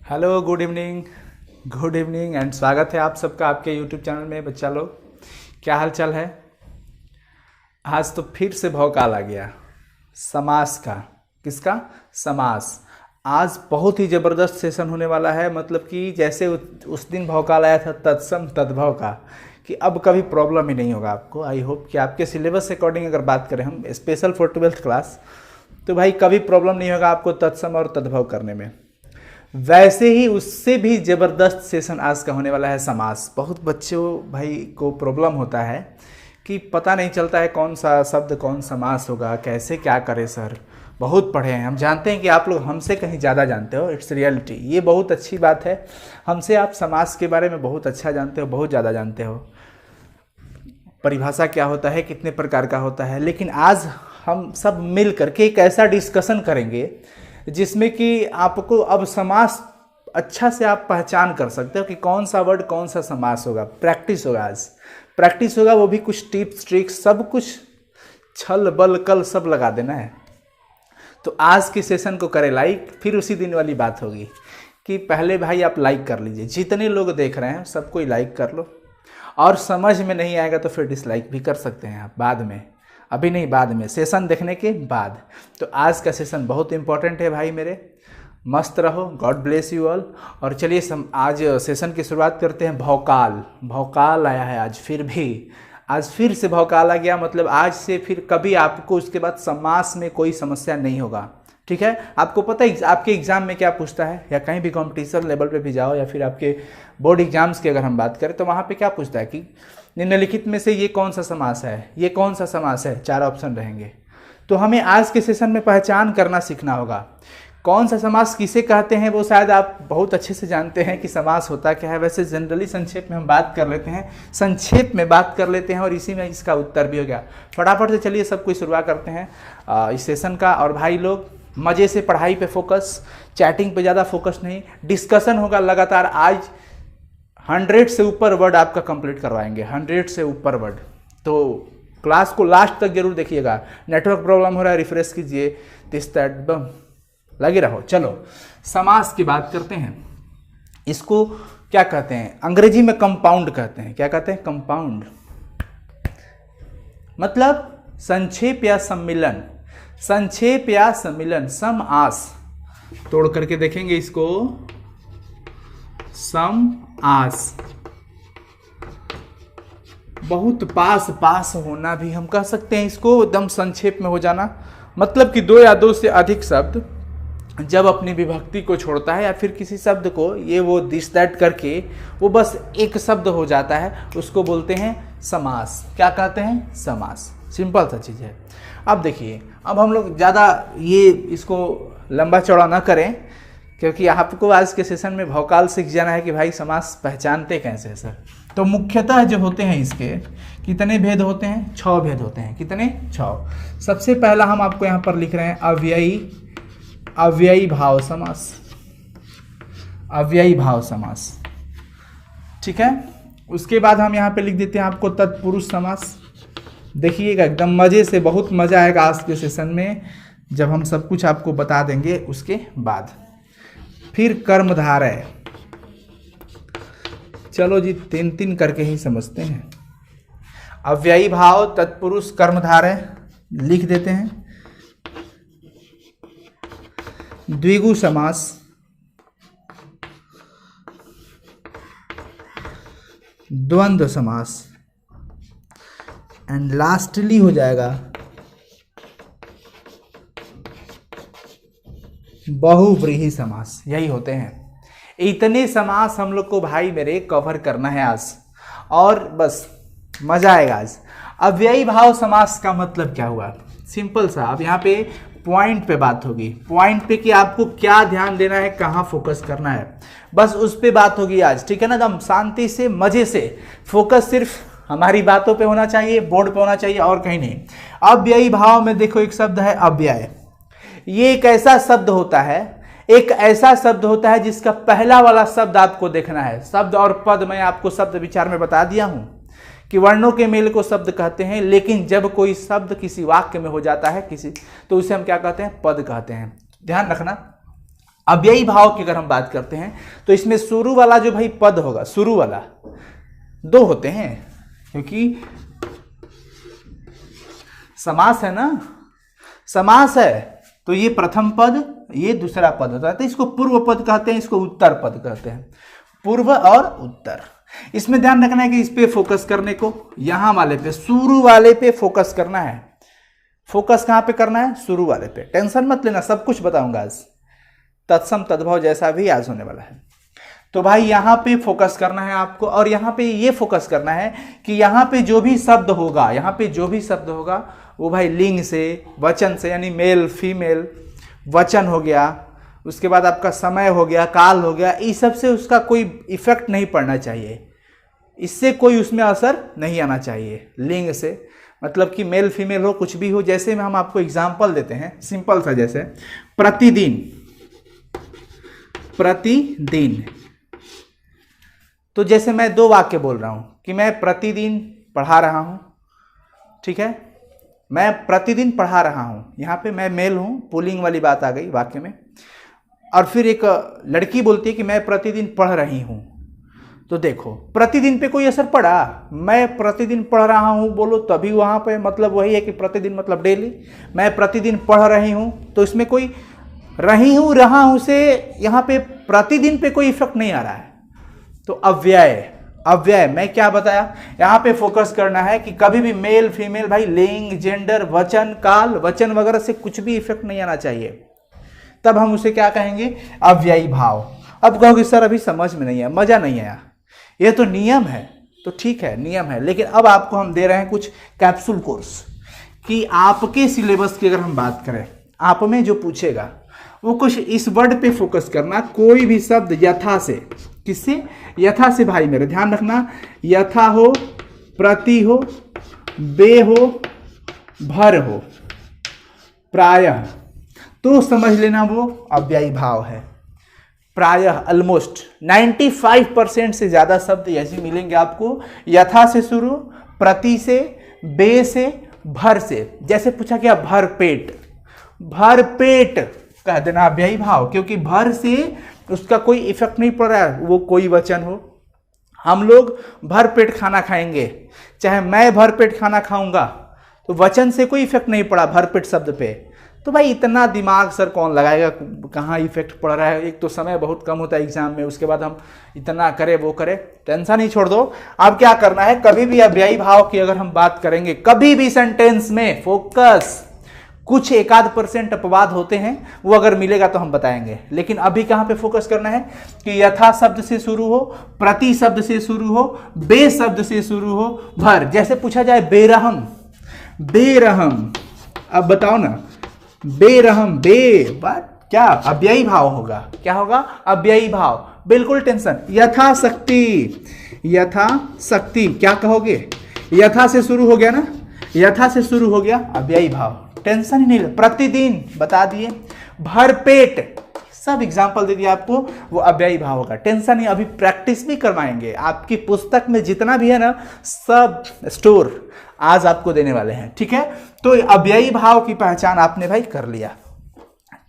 Hello, good evening and स्वागत है आप सबका आपके यूट्यूब चैनल में। बच्चा लोग, क्या हाल चाल है। आज तो फिर से भौकाल आ गया समास का। किसका? समास। आज बहुत ही ज़बरदस्त सेशन होने वाला है। मतलब कि जैसे उस दिन भौकाल आया था तत्सम तद्भव का, कि अब कभी प्रॉब्लम ही नहीं होगा आपको। आई होप कि आपके सिलेबस के अकॉर्डिंग अगर बात करें हम स्पेशल फॉर 12th क्लास, तो भाई कभी प्रॉब्लम नहीं होगा आपको तत्सम और तद्भव करने में। वैसे ही उससे भी ज़बरदस्त सेशन आज का होने वाला है समास। बहुत बच्चों भाई को प्रॉब्लम होता है कि पता नहीं चलता है कौन सा शब्द कौन समास होगा, कैसे क्या करें सर। बहुत पढ़े हैं, हम जानते हैं कि आप लोग हमसे कहीं ज़्यादा जानते हो। इट्स रियलिटी, ये बहुत अच्छी बात है। हमसे आप समास के बारे में बहुत अच्छा जानते हो, बहुत ज़्यादा जानते हो। परिभाषा क्या होता है, कितने प्रकार का होता है। लेकिन आज हम सब मिल करके एक ऐसा डिस्कशन करेंगे जिसमें कि आपको अब समास अच्छा से आप पहचान कर सकते हो कि कौन सा वर्ड कौन सा समास होगा। प्रैक्टिस होगा, आज प्रैक्टिस होगा, वो भी कुछ टिप्स ट्रिक्स सब कुछ छल बल कल सब लगा देना है। तो आज के सेशन को करें लाइक। फिर उसी दिन वाली बात होगी कि पहले भाई आप लाइक कर लीजिए, जितने लोग देख रहे हैं सबको ही लाइक कर लो। और समझ में नहीं आएगा तो फिर डिसलाइक भी कर सकते हैं आप बाद में, अभी नहीं, बाद में, सेशन देखने के बाद। तो आज का सेशन बहुत इंपॉर्टेंट है भाई मेरे। मस्त रहो, गॉड ब्लेस यू ऑल। और चलिए आज सेशन की शुरुआत करते हैं। भौकाल आया है आज फिर से भौकाल आ गया। मतलब आज से फिर कभी आपको उसके बाद समास में कोई समस्या नहीं होगा। ठीक है, आपको पता है आपके एग्जाम में क्या पूछता है, या कहीं भी कॉम्पिटिशन लेवल पे भी जाओ, या फिर आपके बोर्ड एग्जाम्स की अगर हम बात करें तो वहाँ पे क्या पूछता है कि निम्नलिखित में से ये कौन सा समास है, ये कौन सा समास है। 4 ऑप्शन रहेंगे। तो हमें आज के सेशन में पहचान करना सीखना होगा कौन सा समास किसे कहते हैं। वो शायद आप बहुत अच्छे से जानते हैं कि समास होता क्या है। वैसे जनरली संक्षेप में हम बात कर लेते हैं, और इसी में इसका उत्तर भी हो गया। फटाफट से चलिए सब कुछ शुरुआत करते हैं इस सेशन का। और भाई लोग मज़े से पढ़ाई पे फोकस, चैटिंग पे ज़्यादा फोकस नहीं। डिस्कशन होगा लगातार। आज 100 से ऊपर वर्ड आपका कंप्लीट करवाएंगे, 100 से ऊपर वर्ड। तो क्लास को लास्ट तक जरूर देखिएगा। नेटवर्क प्रॉब्लम हो रहा है, रिफ्रेश कीजिए, दिस दैट, लगे रहो। चलो समास की बात करते हैं। इसको क्या कहते हैं? अंग्रेजी में कंपाउंड कहते हैं। क्या कहते हैं? कंपाउंड। मतलब संक्षेप या सम्मिलन, सम आस। तोड़ करके देखेंगे इसको, सम आस। बहुत पास होना भी हम कह सकते हैं इसको, एकदम संक्षेप में हो जाना। मतलब कि 2 या 2 से अधिक शब्द जब अपनी विभक्ति को छोड़ता है, या फिर किसी शब्द को ये वो दिस दैट करके वो बस एक शब्द हो जाता है, उसको बोलते हैं समास। क्या कहते हैं? समास। सिंपल सा चीज़ है। अब देखिए, अब हम लोग ज़्यादा ये इसको लंबा चौड़ा ना करें, क्योंकि आपको आज के सेशन में भौकाल सीख जाना है कि भाई समास पहचानते कैसे हैं सर। तो मुख्यतः जो होते हैं इसके कितने भेद होते हैं? 6 भेद होते हैं। कितने? 6। सबसे पहला हम आपको यहाँ पर लिख रहे हैं अव्ययी भाव समास। अव्ययी भाव समास, ठीक है। उसके बाद हम यहाँ पे लिख देते हैं आपको तत्पुरुष समास। देखिएगा, एकदम मज़े से, बहुत मज़ा आएगा आज के सेशन में जब हम सब कुछ आपको बता देंगे। उसके बाद फिर कर्मधारय। चलो जी 3 करके ही समझते हैं। अव्ययी भाव, तत्पुरुष, कर्मधारय लिख देते हैं। द्विगु समास, द्वंद्व समास, एंड लास्टली हो जाएगा बहुव्रीहि समास। यही होते हैं। इतने समास हम लोग को भाई मेरे कवर करना है आज, और बस मजा आएगा आज। अव्ययी भाव समास का मतलब क्या हुआ? सिंपल सा। अब यहाँ पे पॉइंट पे बात होगी, पॉइंट पे कि आपको क्या ध्यान देना है, कहाँ फोकस करना है, बस उस पे बात होगी आज। ठीक है ना? एकदम शांति से, मजे से। फोकस सिर्फ हमारी बातों पे होना चाहिए, बोर्ड पे होना चाहिए, और कहीं नहीं। अव्ययी भाव में देखो एक शब्द है अव्यय। ये एक ऐसा शब्द होता है जिसका पहला वाला शब्द आपको देखना है। शब्द और पद मैं आपको शब्द विचार में बता दिया हूं कि वर्णों के मेल को शब्द कहते हैं, लेकिन जब कोई शब्द किसी वाक्य में हो जाता है तो उसे हम क्या कहते हैं? पद कहते हैं। ध्यान रखना, अव्ययी भाव की अगर हम बात करते हैं तो इसमें शुरू वाला जो भाई पद होगा, शुरू वाला दो होते हैं, क्योंकि समास है ना, समास है तो ये प्रथम पद, ये दूसरा पद होता है, तो इसको पूर्व पद कहते हैं, इसको उत्तर पद कहते हैं, पूर्व और उत्तर। इसमें ध्यान रखना है कि इस पे फोकस करने को, यहां वाले पे, शुरू वाले पे फोकस करना है। फोकस कहां पे करना है? शुरू वाले पे। टेंशन मत लेना, सब कुछ बताऊंगा आज, तत्सम तद्भव जैसा भी आज होने वाला है। तो भाई यहां पे फोकस करना है आपको, और यहां पे ये फोकस करना है कि यहां पे जो भी शब्द होगा, यहां पे जो भी शब्द होगा वो भाई लिंग से, वचन से, यानी मेल फीमेल, वचन हो गया, उसके बाद आपका समय हो गया, काल हो गया, इस सब से उसका कोई इफेक्ट नहीं पड़ना चाहिए, इससे कोई उसमें असर नहीं आना चाहिए। लिंग से मतलब कि मेल फीमेल हो, कुछ भी हो। जैसे में हम आपको एग्जाम्पल देते हैं सिंपल सा, जैसे प्रतिदिन, प्रतिदिन, तो जैसे मैं दो वाक्य बोल रहा हूं कि मैं प्रतिदिन पढ़ा रहा हूं, ठीक है, मैं प्रतिदिन पढ़ा रहा हूं, यहां पे मैं मेल हूं, पुलिंग वाली बात आ गई वाक्य में। और फिर एक लड़की बोलती है कि मैं प्रतिदिन पढ़ रही हूं, तो देखो प्रतिदिन पे कोई असर पड़ा? मैं प्रतिदिन पढ़ रहा हूं बोलो तभी वहां पे मतलब वही है कि प्रतिदिन मतलब डेली, मैं प्रतिदिन पढ़ रही हूं, तो इसमें कोई रही हूं, रहा हूं से यहां पे प्रतिदिन पे कोई इफेक्ट नहीं आ रहा है। तो अव्यय, अव्यय मैं क्या बताया, यहां पे फोकस करना है कि कभी भी मेल फीमेल भाई, लिंग, जेंडर, वचन, काल, वचन वगैरह से कुछ भी इफेक्ट नहीं आना चाहिए, तब हम उसे क्या कहेंगे? अव्ययी भाव। अब कहोगे सर अभी समझ में नहीं आया, मजा नहीं आया, ये तो नियम है, तो ठीक है नियम है, लेकिन अब आपको हम दे रहे हैं कुछ कैप्सूल कोर्स कि आपके सिलेबस की अगर हम बात करें, आप में जो पूछेगा वो कुछ इस वर्ड पे फोकस करना, कोई भी शब्द यथा से, किससे? यथा से भाई मेरे ध्यान रखना, यथा हो, प्रति हो, बे हो, भर हो, प्रायः, तो समझ लेना वो अव्ययी भाव है। प्रायः ऑलमोस्ट 95% से ज्यादा शब्द ऐसे मिलेंगे आपको यथा से शुरू, प्रति से, बे से, भर से। जैसे पूछा गया भर पेट, भर पेट कह देना अव्ययी भाव, क्योंकि भर से उसका कोई इफेक्ट नहीं पड़ रहा है, वो कोई वचन हो। हम लोग भर पेट खाना खाएंगे, चाहे मैं भर पेट खाना खाऊंगा, तो वचन से कोई इफेक्ट नहीं पड़ा भर पेट शब्द पे। तो भाई इतना दिमाग सर कौन लगाएगा, कहाँ इफेक्ट पड़ रहा है? एक तो समय बहुत कम होता है एग्जाम में, उसके बाद हम इतना करें वो करें, टेंशन ही छोड़ दो। अब क्या करना है, कभी भी अव्ययी भाव की अगर हम बात करेंगे, कभी भी सेंटेंस में फोकस, कुछ 1-8% अपवाद होते हैं, वो अगर मिलेगा तो हम बताएंगे, लेकिन अभी कहाँ पे फोकस करना है कि यथा शब्द से शुरू हो, प्रति शब्द से शुरू हो, बे शब्द से शुरू हो, भर। जैसे पूछा जाए बेरहम, बेरहम, अब बताओ ना, बेरहम, बे बट क्या अव्ययी भाव होगा? क्या होगा? अव्ययी भाव। बिल्कुल टेंशन। यथाशक्ति, यथाशक्ति क्या कहोगे? यथा से शुरू हो गया ना, यथा से शुरू हो गया, अव्ययी भाव, टेंशन ही नहीं। प्रतिदिन बता दिए, भरपेट सब एग्जाम्पल दे दिया आपको, वो अव्ययी भाव होगा, टेंशन ही। अभी प्रैक्टिस भी करवाएंगे, आपकी पुस्तक में जितना भी है ना सब स्टोर आज आपको देने वाले हैं, ठीक है। तो अव्ययी भाव की पहचान आपने भाई कर लिया,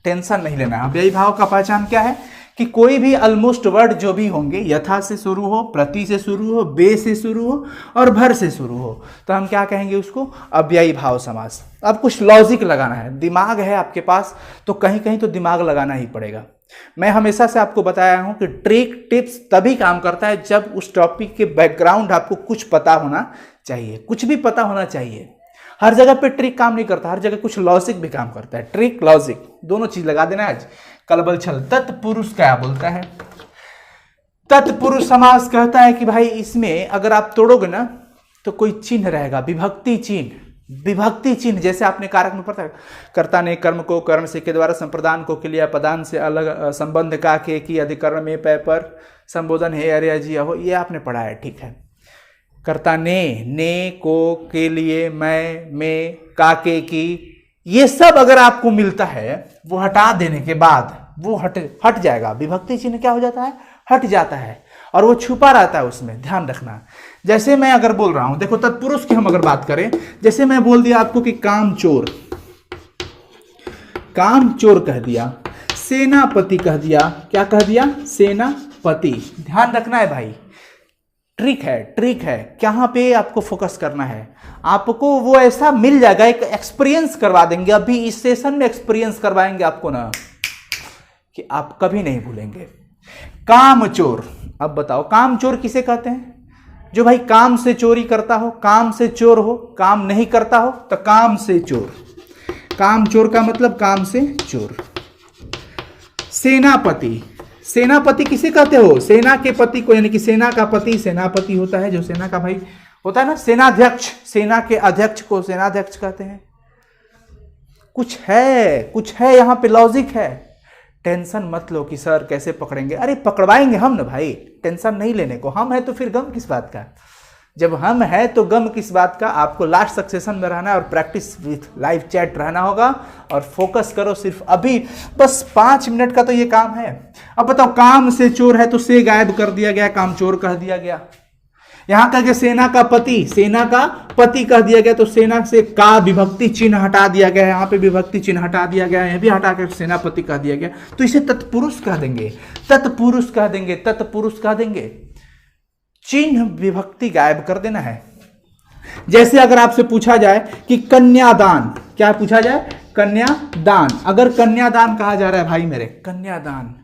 टेंशन नहीं लेना। अव्ययी भाव का पहचान क्या है कि कोई भी ऑलमोस्ट वर्ड जो भी होंगे, यथा से शुरू हो, प्रति से शुरू हो, बे से शुरू हो और भर से शुरू हो, तो हम क्या कहेंगे उसको? अव्ययी भाव समास। अब कुछ लॉजिक लगाना है, दिमाग है आपके पास तो कहीं कहीं तो दिमाग लगाना ही पड़ेगा। मैं हमेशा से आपको बताया हूं कि ट्रिक टिप्स तभी काम करता है जब उस टॉपिक के बैकग्राउंड आपको कुछ पता होना चाहिए, कुछ भी पता होना चाहिए। हर जगह पे ट्रिक काम नहीं करता, हर जगह कुछ लॉजिक भी काम करता है। ट्रिक लॉजिक दोनों चीज लगा देना आज। कलबल छल। तत्पुरुष क्या बोलता है? तत्पुरुष समास कहता है कि भाई इसमें अगर आप तोड़ोगे ना तो कोई चिन्ह रहेगा, विभक्ति चिन्ह। विभक्ति चिन्ह जैसे आपने कारक में पढ़ा, कर्ता ने कर्म को कर्ण से के द्वारा संप्रदान को क्रिया पदान से अलग संबंध का के की अधिकरण में पै पर संबोधन है अरे जी हो, ये आपने पढ़ा है, ठीक है। कर्ता ने को के लिए, मैं, में, का के की, ये सब अगर आपको मिलता है वो हटा देने के बाद वो हट जाएगा। विभक्ति चिन्ह क्या हो जाता है? हट जाता है और वो छुपा रहता है उसमें, ध्यान रखना। जैसे मैं अगर बोल रहा हूं, देखो तत्पुरुष की हम अगर बात करें, जैसे मैं बोल दिया आपको कि काम चोर, काम चोर कह दिया, सेनापति कह दिया। क्या कह दिया? सेनापति। ध्यान रखना है भाई, ट्रिक है कहाँ पे आपको फोकस करना है। आपको वो ऐसा मिल जाएगा, एक एक्सपीरियंस करवा देंगे, अभी इस सेशन में एक्सपीरियंस करवाएंगे आपको ना, कि आप कभी नहीं भूलेंगे। कामचोर। अब बताओ कामचोर किसे कहते हैं? जो भाई काम से चोरी करता हो, काम से चोर हो, काम नहीं करता हो तो काम से चोर। कामचोर का मतलब काम से चोर। सेनापति। सेनापति किसे कहते हो? सेना के पति को, यानी कि सेना का पति सेनापति होता है, जो सेना का भाई होता है ना, सेनाध्यक्ष। सेना के अध्यक्ष को सेनाध्यक्ष कहते हैं। कुछ है यहाँ पे, लॉजिक है। टेंशन मत लो कि सर कैसे पकड़ेंगे, अरे पकड़वाएंगे हम ना भाई, टेंशन नहीं लेने को। हम है तो फिर गम किस बात का? जब हम है तो गम किस बात का? आपको लास्ट सक्सेशन में रहना है और प्रैक्टिस विथ लाइव चैट रहना होगा, और फोकस करो सिर्फ अभी, बस 5 मिनट का तो ये काम है। अब बताओ, काम से चोर है तो से गायब कर दिया गया, काम चोर कह दिया गया। यहां कह के सेना का पति कह दिया गया, तो सेना से का विभक्ति चिन्ह हटा दिया गया है, यहाँ पे विभक्ति चिन्ह हटा दिया गया है, यह भी हटा कर सेनापति कह दिया गया, तो इसे तत्पुरुष कह देंगे, तत्पुरुष कह देंगे। चिन्ह विभक्ति गायब कर देना है। जैसे अगर आपसे पूछा जाए कि कन्यादान, क्या पूछा जाए? कन्यादान। अगर कन्यादान कहा जा रहा है भाई मेरे, कन्यादान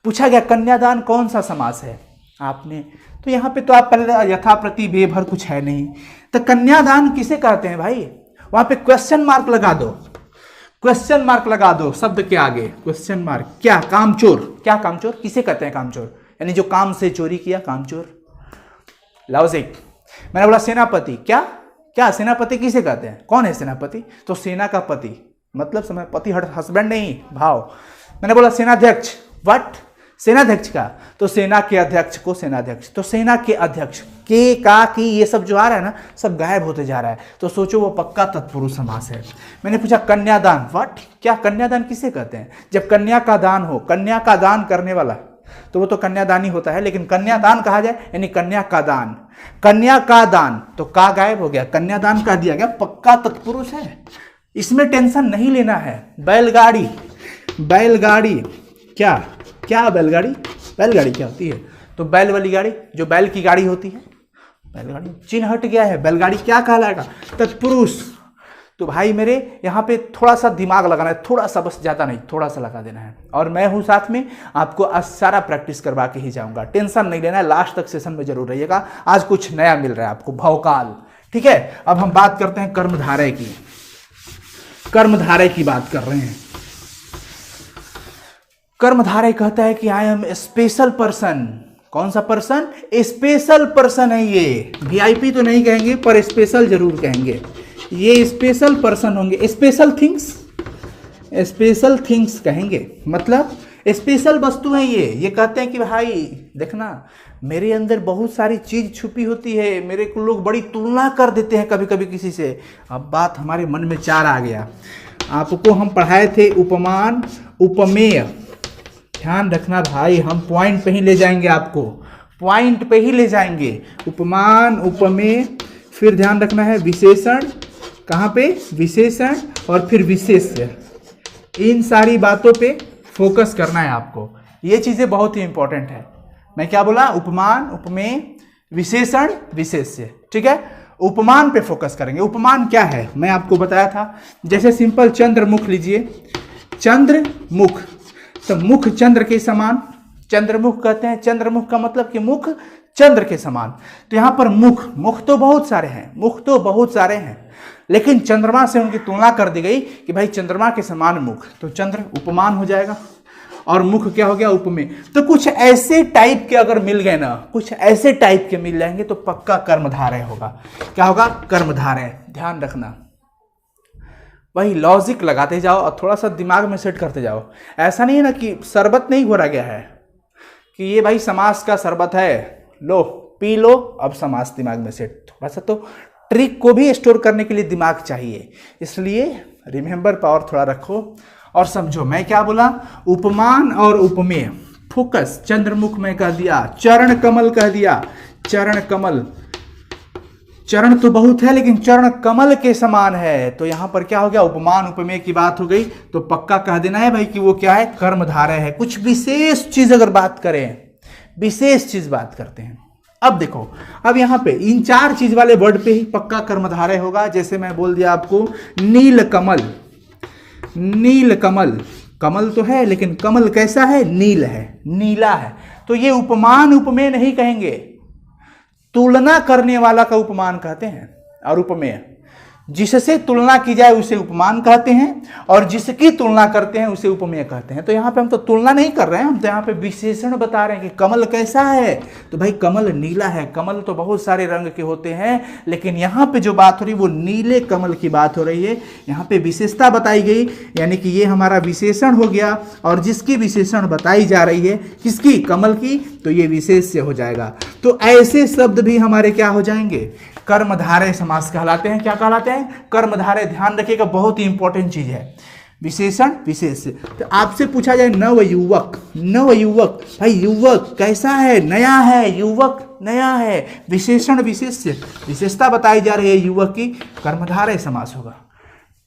पूछा गया, कन्यादान कौन सा समास है आपने, तो यहाँ पे तो आप पहले यथा प्रति बेभर कुछ है नहीं, तो कन्यादान किसे कहते हैं भाई? वहां पे क्वेश्चन मार्क लगा दो, शब्द के आगे क्वेश्चन मार्क। क्या? कामचोर। क्या कामचोर किसे कहते हैं? कामचोर यानी जो काम से चोरी किया, कामचोर। लॉजिक। मैंने बोला सेनापति। क्या सेनापति किसे कहते हैं? कौन है सेनापति? तो सेना का पति, मतलब समय पति, हस्बैंड नहीं, भाव। मैंने बोला सेनाध्यक्ष, व्हाट? सेनाध्यक्ष का, तो सेना के अध्यक्ष को सेनाध्यक्ष, तो सेना के अध्यक्ष के का की ये सब जो आ रहा है ना, सब गायब होते जा रहा है, तो सोचो वो पक्का तत्पुरुष समास है। मैंने पूछा कन्यादान, व्हाट? क्या कन्यादान किसे कहते हैं? जब कन्या का दान हो, कन्या का दान करने वाला, तो वो तो कन्यादानी होता है, लेकिन कन्यादान कहा जाए यानी कन्या का दान, तो का गायब हो गया, कन्यादान कह दिया गया, पक्का तत्पुरुष है, इसमें टेंशन नहीं लेना है। बैलगाड़ी। क्या बैलगाड़ी क्या होती है? तो बैल वाली गाड़ी, जो बैल की गाड़ी होती है, बैलगाड़ी। चिन्ह हट गया है, बैलगाड़ी क्या कहलाएगा? तत्पुरुष। तो भाई मेरे यहाँ पे थोड़ा सा दिमाग लगाना है, थोड़ा सा, बस ज़्यादा नहीं, थोड़ा सा लगा देना है। और मैं हूँ साथ में, आपको सारा प्रैक्टिस करवा के ही जाऊँगा, टेंशन नहीं लेना है, लास्ट तक सेशन में जरूर रहिएगा। आज कुछ नया मिल रहा है आपको, भवकाल। ठीक है, अब हम बात करते हैं कर्मधारय की। कर्मधारय की बात कर रहे हैं। कर्मधारय कहता है कि आई एम स्पेशल पर्सन। कौन सा पर्सन? स्पेशल पर्सन है ये। वीआईपी तो नहीं कहेंगे, पर स्पेशल जरूर कहेंगे। ये स्पेशल पर्सन होंगे। स्पेशल थिंग्स कहेंगे, मतलब स्पेशल वस्तु है ये कहते हैं कि भाई देखना, मेरे अंदर बहुत सारी चीज छुपी होती है, मेरे को लोग बड़ी तुलना कर देते हैं कभी कभी किसी से। अब बात हमारे मन में 4 आ गया। आपको हम पढ़ाए थे उपमान उपमेय। ध्यान रखना भाई, हम पॉइंट पे ही ले जाएंगे, आपको पॉइंट पे ही ले जाएंगे। उपमान उपमेय, फिर ध्यान रखना है विशेषण। कहाँ पे? विशेषण, और फिर विशेष्य। इन सारी बातों पे फोकस करना है आपको, ये चीजें बहुत ही इंपॉर्टेंट है। मैं क्या बोला? उपमान उपमेय विशेषण विशेष्य। ठीक है, उपमान पे फोकस करेंगे। उपमान क्या है मैं आपको बताया था। जैसे सिंपल चंद्रमुख लीजिए, चंद्रमुख, तो मुख चंद्र के समान, चंद्रमुख कहते हैं। चंद्रमुख का मतलब कि मुख चंद्र के समान। तो यहाँ पर मुख तो बहुत सारे हैं, लेकिन चंद्रमा से उनकी तुलना कर दी गई कि भाई चंद्रमा के समान मुख, तो चंद्र उपमान हो जाएगा, और मुख क्या हो गया? उपमेय। तो कुछ ऐसे टाइप के अगर मिल गए ना, कुछ ऐसे टाइप के मिल जाएंगे तो पक्का कर्मधारय होगा। क्या होगा? कर्मधारय। ध्यान रखना, वही लॉजिक लगाते जाओ और थोड़ा सा दिमाग में सेट करते जाओ। ऐसा नहीं है ना कि शरबत नहीं घोरा गया है कि ये भाई समास का शरबत है, लो पी लो, अब समास दिमाग में सेट। थोड़ा सा तो ट्रिक को भी स्टोर करने के लिए दिमाग चाहिए, इसलिए रिमेंबर पावर थोड़ा रखो और समझो। मैं क्या बोला? उपमान और उपमेय। फोकस। चंद्रमुख में कह दिया, चरण कमल कह दिया, चरण कमल। चरण तो बहुत है लेकिन चरण कमल के समान है। तो यहां पर क्या हो गया, उपमान उपमेय की बात हो गई। तो पक्का कह देना है भाई कि वो क्या है, कर्मधारय है। कुछ विशेष चीज अगर बात करें, विशेष चीज बात करते हैं। अब देखो, अब यहां पे इन 4 चीज वाले वर्ड पे ही पक्का कर्मधारय होगा। जैसे मैं बोल दिया आपको नील कमल, नील कमल, कमल तो है लेकिन कमल कैसा है, नील है, नीला है। तो ये उपमान उपमेय नहीं कहेंगे, तुलना करने वाला का उपमान कहते हैं। और उपमेय, जिससे तुलना की जाए उसे उपमान कहते हैं, और जिसकी तुलना करते हैं उसे उपमेय कहते हैं। तो यहाँ पे हम तो तुलना नहीं कर रहे हैं, हम तो यहाँ पे विशेषण बता रहे हैं कि कमल कैसा है। तो भाई कमल नीला है। कमल तो बहुत सारे रंग के होते हैं, लेकिन यहाँ पे जो बात हो रही है वो नीले कमल की बात हो रही है। यहाँ पे विशेषता बताई गई, यानी कि ये हमारा विशेषण हो गया। और जिसकी विशेषण बताई जा रही है, किसकी, कमल की, तो ये विशेष से हो जाएगा। तो ऐसे शब्द भी हमारे क्या हो जाएंगे, कर्मधारय समास कहलाते हैं। क्या कहलाते हैं, कर्मधारय। ध्यान रखिएगा, बहुत ही इंपॉर्टेंट चीज है, विशेषण विशेष। तो आपसे पूछा जाए नवयुवक, नवयुवक, भाई युवक कैसा है, नया है, युवक नया है। विशेषण विशेष, विशेषता बताई जा रही है युवक की, कर्मधारय समास होगा।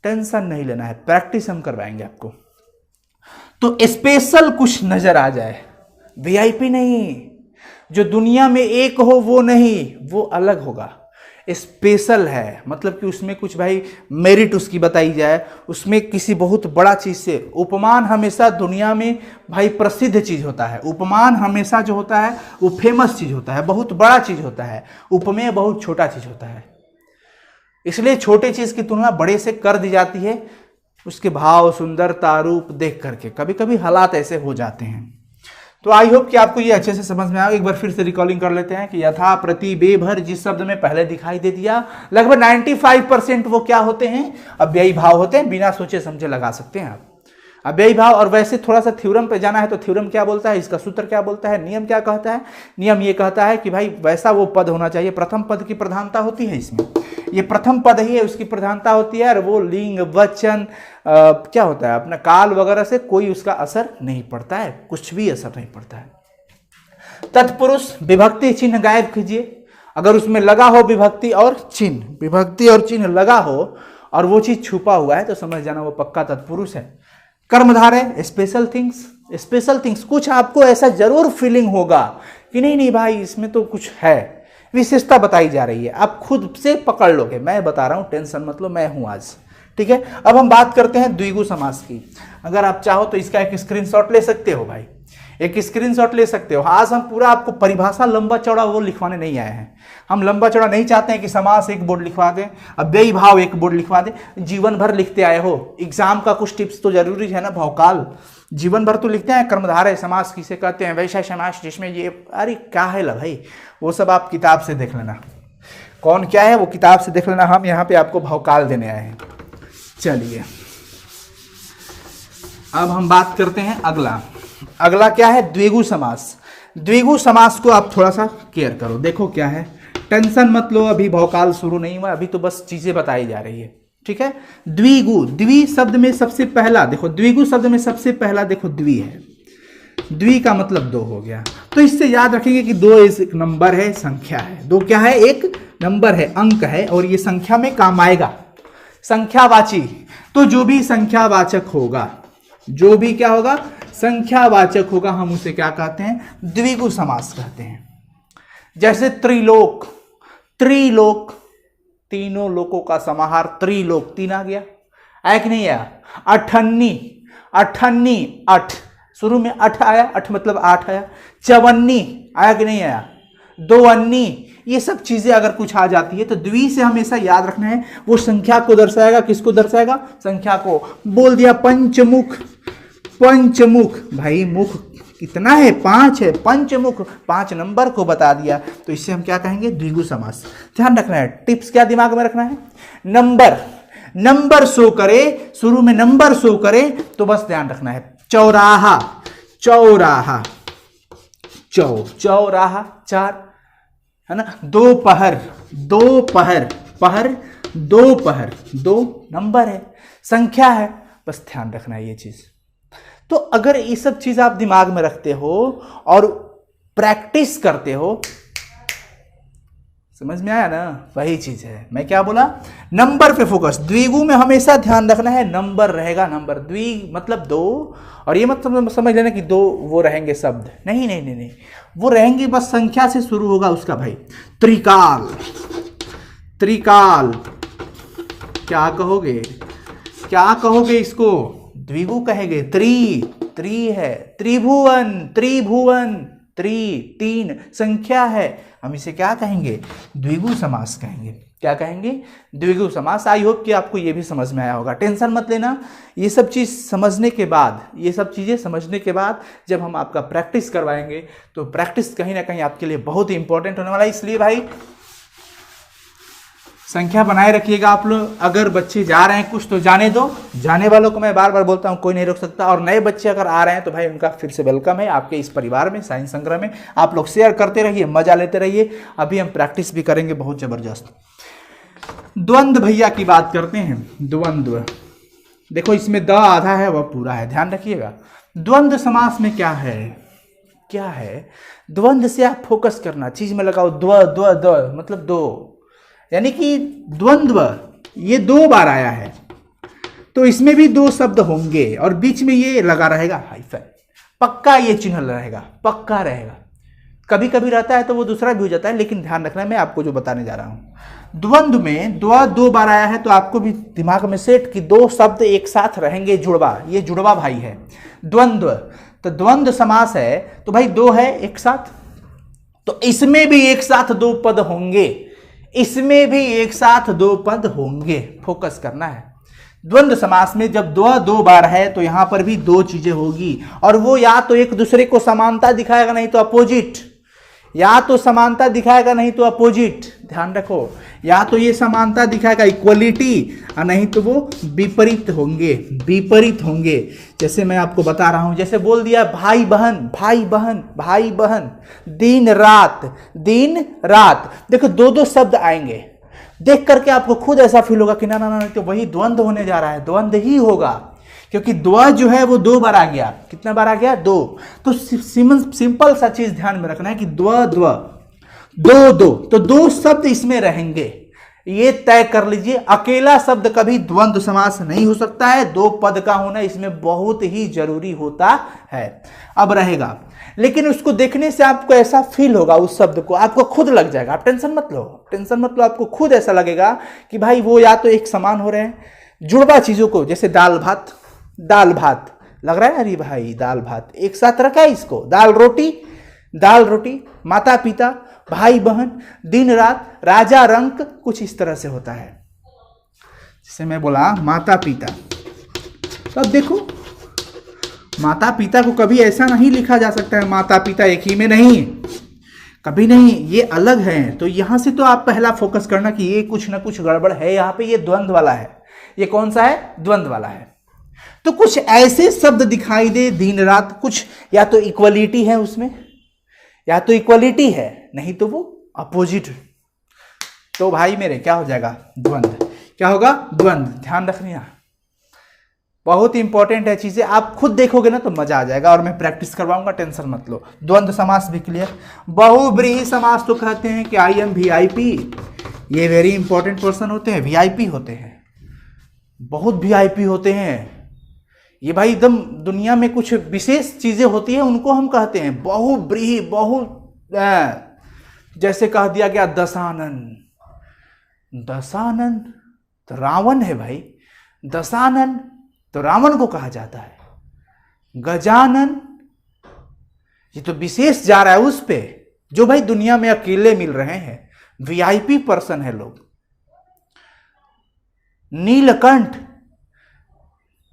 टेंशन नहीं लेना है, प्रैक्टिस हम करवाएंगे आपको। तो स्पेशल कुछ नजर आ जाए, वीआईपी नहीं, जो दुनिया में एक हो वो नहीं, वो अलग होगा। स्पेशल है मतलब कि उसमें कुछ भाई मेरिट उसकी बताई जाए, उसमें किसी बहुत बड़ा चीज से। उपमान हमेशा दुनिया में भाई प्रसिद्ध चीज होता है। उपमान हमेशा जो होता है वो फेमस चीज होता है, बहुत बड़ा चीज होता है। उपमेय बहुत छोटा चीज होता है। इसलिए छोटे चीज की तुलना बड़े से कर दी जाती है, उसके भाव, सुंदरता, रूप देख करके। कभी कभी हालात ऐसे हो जाते हैं। तो आई होप कि आपको ये अच्छे से समझ में आया। एक बार फिर से रिकॉलिंग कर लेते हैं कि यथा, प्रति, बेभर जिस शब्द में पहले दिखाई दे दिया, लगभग 95% वो क्या होते हैं, अव्ययी भाव होते हैं। बिना सोचे समझे लगा सकते हैं आप अव्ययी भाव। और वैसे थोड़ा सा थ्योरम पे जाना है तो थ्योरम क्या बोलता है, इसका सूत्र क्या बोलता है, नियम क्या कहता है। नियम ये कहता है कि भाई वैसा वो पद होना चाहिए, प्रथम पद की प्रधानता होती है इसमें। ये प्रथम पद ही है, उसकी प्रधानता होती है। और वो लिंग, वचन, क्या होता है अपना काल वगैरह से कोई उसका असर नहीं पड़ता है, कुछ भी असर नहीं पड़ता है। तत्पुरुष, विभक्ति चिन्ह गायब कीजिए। अगर उसमें लगा हो विभक्ति और चिन्ह, विभक्ति और चिन्ह लगा हो और वो चीज छुपा हुआ है तो समझ जाना वो पक्का तत्पुरुष है। कर्मधारय, स्पेशल थिंग्स, स्पेशल थिंग्स, कुछ आपको ऐसा जरूर फीलिंग होगा कि नहीं नहीं भाई इसमें तो कुछ है, विशेषता बताई जा रही है, आप खुद से पकड़ लोगे। मैं बता रहा हूं, टेंशन मत लो, मैं हूं आज, ठीक है। अब हम बात करते हैं द्विगु समास की। अगर आप चाहो तो इसका एक स्क्रीनशॉट ले सकते हो भाई, एक स्क्रीनशॉट ले सकते हो। आज हम पूरा आपको परिभाषा लंबा चौड़ा वो लिखवाने नहीं आए हैं। हम लंबा चौड़ा नहीं चाहते हैं कि समास एक बोर्ड लिखवा दें, अव्ययी भाव एक बोर्ड लिखवा दें, जीवन भर लिखते आए हो। एग्जाम का कुछ टिप्स तो जरूरी है ना, भौकाल जीवन भर तो लिखते हैं। कर्मधारय समास किसे कहते हैं, वैसा समास जिसमें ये, अरे क्या है ला भाई, वो सब आप किताब से देख लेना, कौन क्या है वो किताब से देख लेना। हम यहाँ पे आपको भौकाल देने आए हैं। चलिए अब हम बात करते हैं अगला। अगला क्या है, द्विगु समास। द्विगु समास को आप थोड़ा सा केयर करो, देखो क्या है, टेंशन मत लो, अभी भौकाल शुरू नहीं हुआ, अभी तो बस चीजें बताई जा रही है, ठीक है। द्विगु, द्वि शब्द में सबसे पहला देखो, द्विगु शब्द में सबसे पहला देखो द्वि है। द्वि का मतलब दो हो गया, तो इससे याद रखेंगे कि दो एक नंबर है, संख्या है। दो क्या है, एक नंबर है, अंक है, और ये संख्या में काम आएगा, संख्यावाची। तो जो भी संख्यावाचक होगा, जो भी क्या होगा, संख्यावाचक होगा, हम उसे क्या कहते हैं, द्विगु समास कहते हैं। जैसे त्रिलोक, त्रिलोक, तीनों लोकों का समाहार, त्रिलोक, तीन आ गया, एक नहीं आया। अठन्नी, अठन्नी, अठ, शुरू में अठ आया, अठ मतलब आठ आया। चवन्नी आया कि नहीं आया, दो अन्नी, ये सब चीजें अगर कुछ आ जाती है तो द्वि से हमेशा याद रखना है, वो संख्या को दर्शाएगा। किसको दर्शाएगा, संख्या को। बोल दिया पंचमुख, पंचमुख, भाई मुख कितना है, 5 है, पंचमुख 5 नंबर को बता दिया, तो इससे हम क्या कहेंगे, द्विगु समास। ध्यान रखना है, टिप्स क्या दिमाग में रखना है, नंबर, नंबर शो करे, शुरू में नंबर शो करे तो बस ध्यान रखना है। चौराहा, चौराहा, चौराहा 4 है ना। दोपहर, दोपहर, पहर, दोपहर, 2 नंबर है, संख्या है, बस ध्यान रखना है ये चीज। तो अगर ये सब चीज आप दिमाग में रखते हो और प्रैक्टिस करते हो, समझ में आया ना? वही चीज है, मैं क्या बोला, नंबर पे फोकस। द्विगु में हमेशा ध्यान रखना है नंबर रहेगा, नंबर। द्वि मतलब दो, और ये मतलब समझ लेना कि दो वो रहेंगे शब्द, नहीं नहीं नहीं नहीं, वो रहेंगे बस संख्या से शुरू होगा उसका भाई। त्रिकाल, त्रिकाल क्या कहोगे, क्या कहोगे इसको? द्विगु कहेंगे। त्रि है, त्रिभुवन, त्रिभुवन, तीन संख्या है, हम इसे क्या कहेंगे? द्विगु समास कहेंगे। क्या कहेंगे? द्विगु समास। आई होप कि आपको ये भी समझ में आया होगा। टेंशन मत लेना, ये सब चीज़ समझने के बाद, ये सब चीज़ें समझने के बाद जब हम आपका प्रैक्टिस करवाएंगे तो प्रैक्टिस कहीं ना कहीं आपके लिए बहुत ही इंपॉर्टेंट होने वाला है। इसलिए भाई संख्या बनाए रखिएगा आप लोग। अगर बच्चे जा रहे हैं कुछ तो जाने दो, जाने वालों को मैं बार बार बोलता हूं कोई नहीं रोक सकता। और नए बच्चे अगर आ रहे हैं तो भाई उनका फिर से वेलकम है आपके इस परिवार में, साइंस संग्रह में। आप लोग शेयर करते रहिए, मजा लेते रहिए। अभी हम प्रैक्टिस भी करेंगे बहुत जबरदस्त। द्वंद्व भैया की बात करते हैं। द्वंद्व देखो, इसमें द आधा है वह पूरा है, ध्यान रखिएगा। द्वंद्व समास में क्या है, क्या है? द्वंद्व से आप फोकस करना, चीज में लगाओ। द्व द्व द मतलब दो, यानी कि द्वंद्व ये दो बार आया है तो इसमें भी दो शब्द होंगे और बीच में ये लगा रहेगा हाइफन। पक्का ये चिन्ह रहेगा, पक्का रहेगा। कभी कभी रहता है तो वो दूसरा भी हो जाता है, लेकिन ध्यान रखना मैं आपको जो बताने जा रहा हूं। द्वंद्व में दो बार आया है तो आपको भी दिमाग में सेट कि दो शब्द एक साथ रहेंगे, जुड़वा। ये जुड़वा भाई है द्वंद्व। तो द्वंद्व समास है तो भाई दो है एक साथ, तो इसमें भी एक साथ दो पद होंगे, इसमें भी एक साथ दो पद होंगे। फोकस करना है। द्वंद्व समास में जब दो बार है तो यहां पर भी दो चीजें होगी, और वो या तो एक दूसरे को समानता दिखाएगा नहीं तो अपोजिट, या तो समानता दिखाएगा नहीं तो अपोजिट। ध्यान रखो, या तो ये समानता दिखाएगा इक्वलिटी, और नहीं तो वो विपरीत होंगे, विपरीत होंगे। जैसे मैं आपको बता रहा हूं, जैसे बोल दिया भाई बहन, भाई बहन, भाई बहन। दिन रात, दिन रात। देखो दो दो शब्द आएंगे, देख करके आपको खुद ऐसा फील होगा कि ना ना ना, तो वही द्वंद्व होने जा रहा है, द्वंद्व ही होगा, क्योंकि द्व जो है वो दो बार आ गया। कितना बार आ गया? दो। तो सिंपल सा चीज ध्यान में रखना है कि द्व द्व दो दो, तो दो शब्द इसमें रहेंगे, ये तय कर लीजिए। अकेला शब्द कभी द्वंद्व समास नहीं हो सकता है, दो पद का होना इसमें बहुत ही जरूरी होता है। अब रहेगा, लेकिन उसको देखने से आपको ऐसा फील होगा, उस शब्द को आपको खुद लग जाएगा। आप टेंशन मत लो, टेंशन मत लो, आपको खुद ऐसा लगेगा कि भाई वो या तो एक समान हो रहे हैं। जुड़वा चीजों को, जैसे दाल भात, दाल भात लग रहा है, अरे भाई दाल भात एक साथ रखा है इसको। दाल रोटी, दाल रोटी। माता पिता, भाई बहन, दिन रात, राजा रंक, कुछ इस तरह से होता है। जैसे मैं बोला माता पिता, तो अब देखो माता पिता को कभी ऐसा नहीं लिखा जा सकता है माता पिता एक ही में, नहीं, कभी नहीं, ये अलग है। तो यहां से तो आप पहला फोकस करना कि ये कुछ ना कुछ गड़बड़ है यहाँ पे, ये द्वंद्व वाला है। ये कौन सा है? द्वंद्व वाला है। तो कुछ ऐसे शब्द दिखाई दे दिन रात, कुछ या तो इक्वलिटी है उसमें, या तो इक्वलिटी है, नहीं तो वो अपोजिट। तो भाई मेरे क्या हो जाएगा? द्वंद्व। क्या होगा? द्वंद्व। ध्यान रखना, बहुत इंपॉर्टेंट है चीजें। आप खुद देखोगे ना तो मजा आ जाएगा, और मैं प्रैक्टिस करवाऊंगा, टेंशन मत लो। द्वंद्व समास भी क्लियर। बहुव्रीहि समास तो कहते हैं कि आई एम VIP, ये वेरी इंपॉर्टेंट पर्सन होते हैं, VIP होते हैं, बहुत VIP होते हैं ये भाई। एकदम दुनिया में कुछ विशेष चीजें होती है, उनको हम कहते हैं बहुव्रीहि, जैसे कह दिया गया दशानन, दशानन तो रावण है भाई, दशानन तो रावण को कहा जाता है। गजानन ये तो विशेष जा रहा है उस पे, जो भाई दुनिया में अकेले मिल रहे हैं, VIP पर्सन है लोग। नीलकंठ,